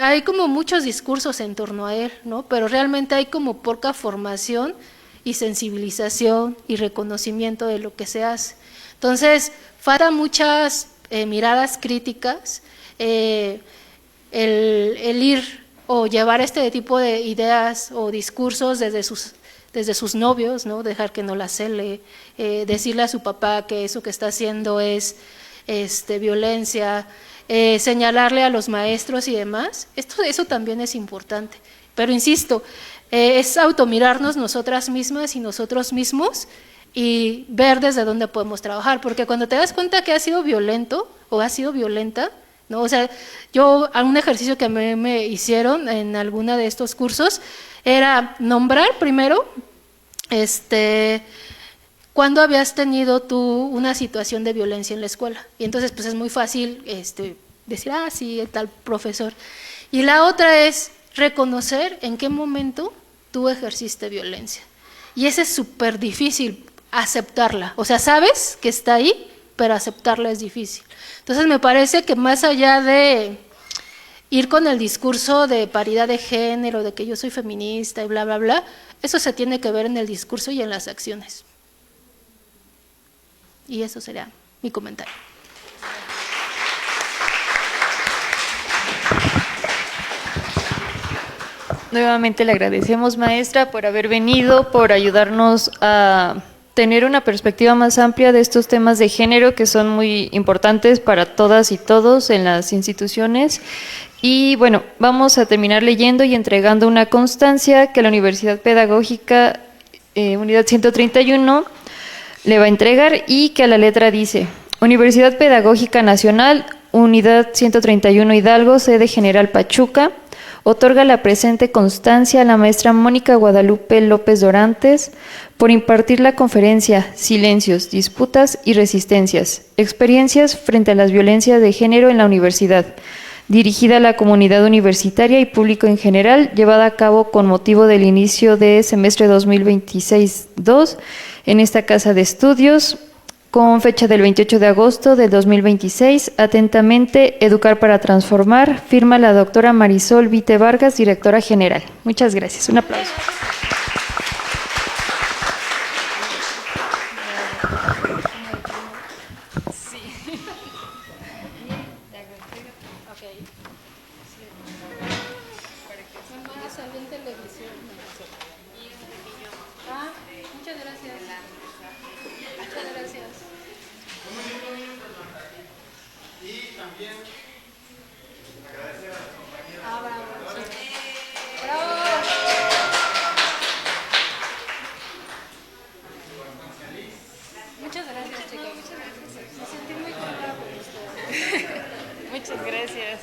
hay como muchos discursos en torno a él, ¿no? Pero realmente hay como poca formación y sensibilización y reconocimiento de lo que se hace. Entonces, falta muchas miradas críticas, el ir o llevar este tipo de ideas o discursos desde sus novios, ¿no? Dejar que no la cele, decirle a su papá que eso que está haciendo es violencia, señalarle a los maestros y demás. Eso también es importante. Pero insisto, es automirarnos nosotras mismas y nosotros mismos y ver desde dónde podemos trabajar, porque cuando te das cuenta que has sido violento o has sido violenta, ¿no? O sea, yo, algún ejercicio que a mí me hicieron en alguna de estos cursos era nombrar primero, ¿cuándo habías tenido tú una situación de violencia en la escuela? Y entonces, pues es muy fácil decir, ah, sí, tal profesor. Y la otra es reconocer en qué momento tú ejerciste violencia. Y ese es súper difícil, aceptarla. O sea, sabes que está ahí, pero aceptarla es difícil. Entonces, me parece que más allá de ir con el discurso de paridad de género, de que yo soy feminista y bla, bla, bla, eso se tiene que ver en el discurso y en las acciones. Y eso sería mi comentario. Nuevamente le agradecemos, maestra, por haber venido, por ayudarnos a tener una perspectiva más amplia de estos temas de género que son muy importantes para todas y todos en las instituciones. Y bueno, vamos a terminar leyendo y entregando una constancia que la Universidad Pedagógica, Unidad 131, le va a entregar y que a la letra dice: Universidad Pedagógica Nacional, Unidad 131 Hidalgo, sede General Pachuca, otorga la presente constancia a la maestra Mónica Guadalupe López Dorantes por impartir la conferencia Silencios, Disputas y Resistencias, experiencias frente a las violencias de género en la universidad, dirigida a la comunidad universitaria y público en general, llevada a cabo con motivo del inicio de semestre 2026-2 en esta casa de estudios, con fecha del 28 de agosto del 2026, atentamente, Educar para Transformar, firma la doctora Marisol Vite Vargas, directora general. Muchas gracias. Un aplauso. Muchas gracias. Muchas gracias. Y también agradecer a la compañera. Bravo. Muchas gracias, chicos. Muchas gracias. Me sentí muy cómoda con ustedes. Muchas gracias.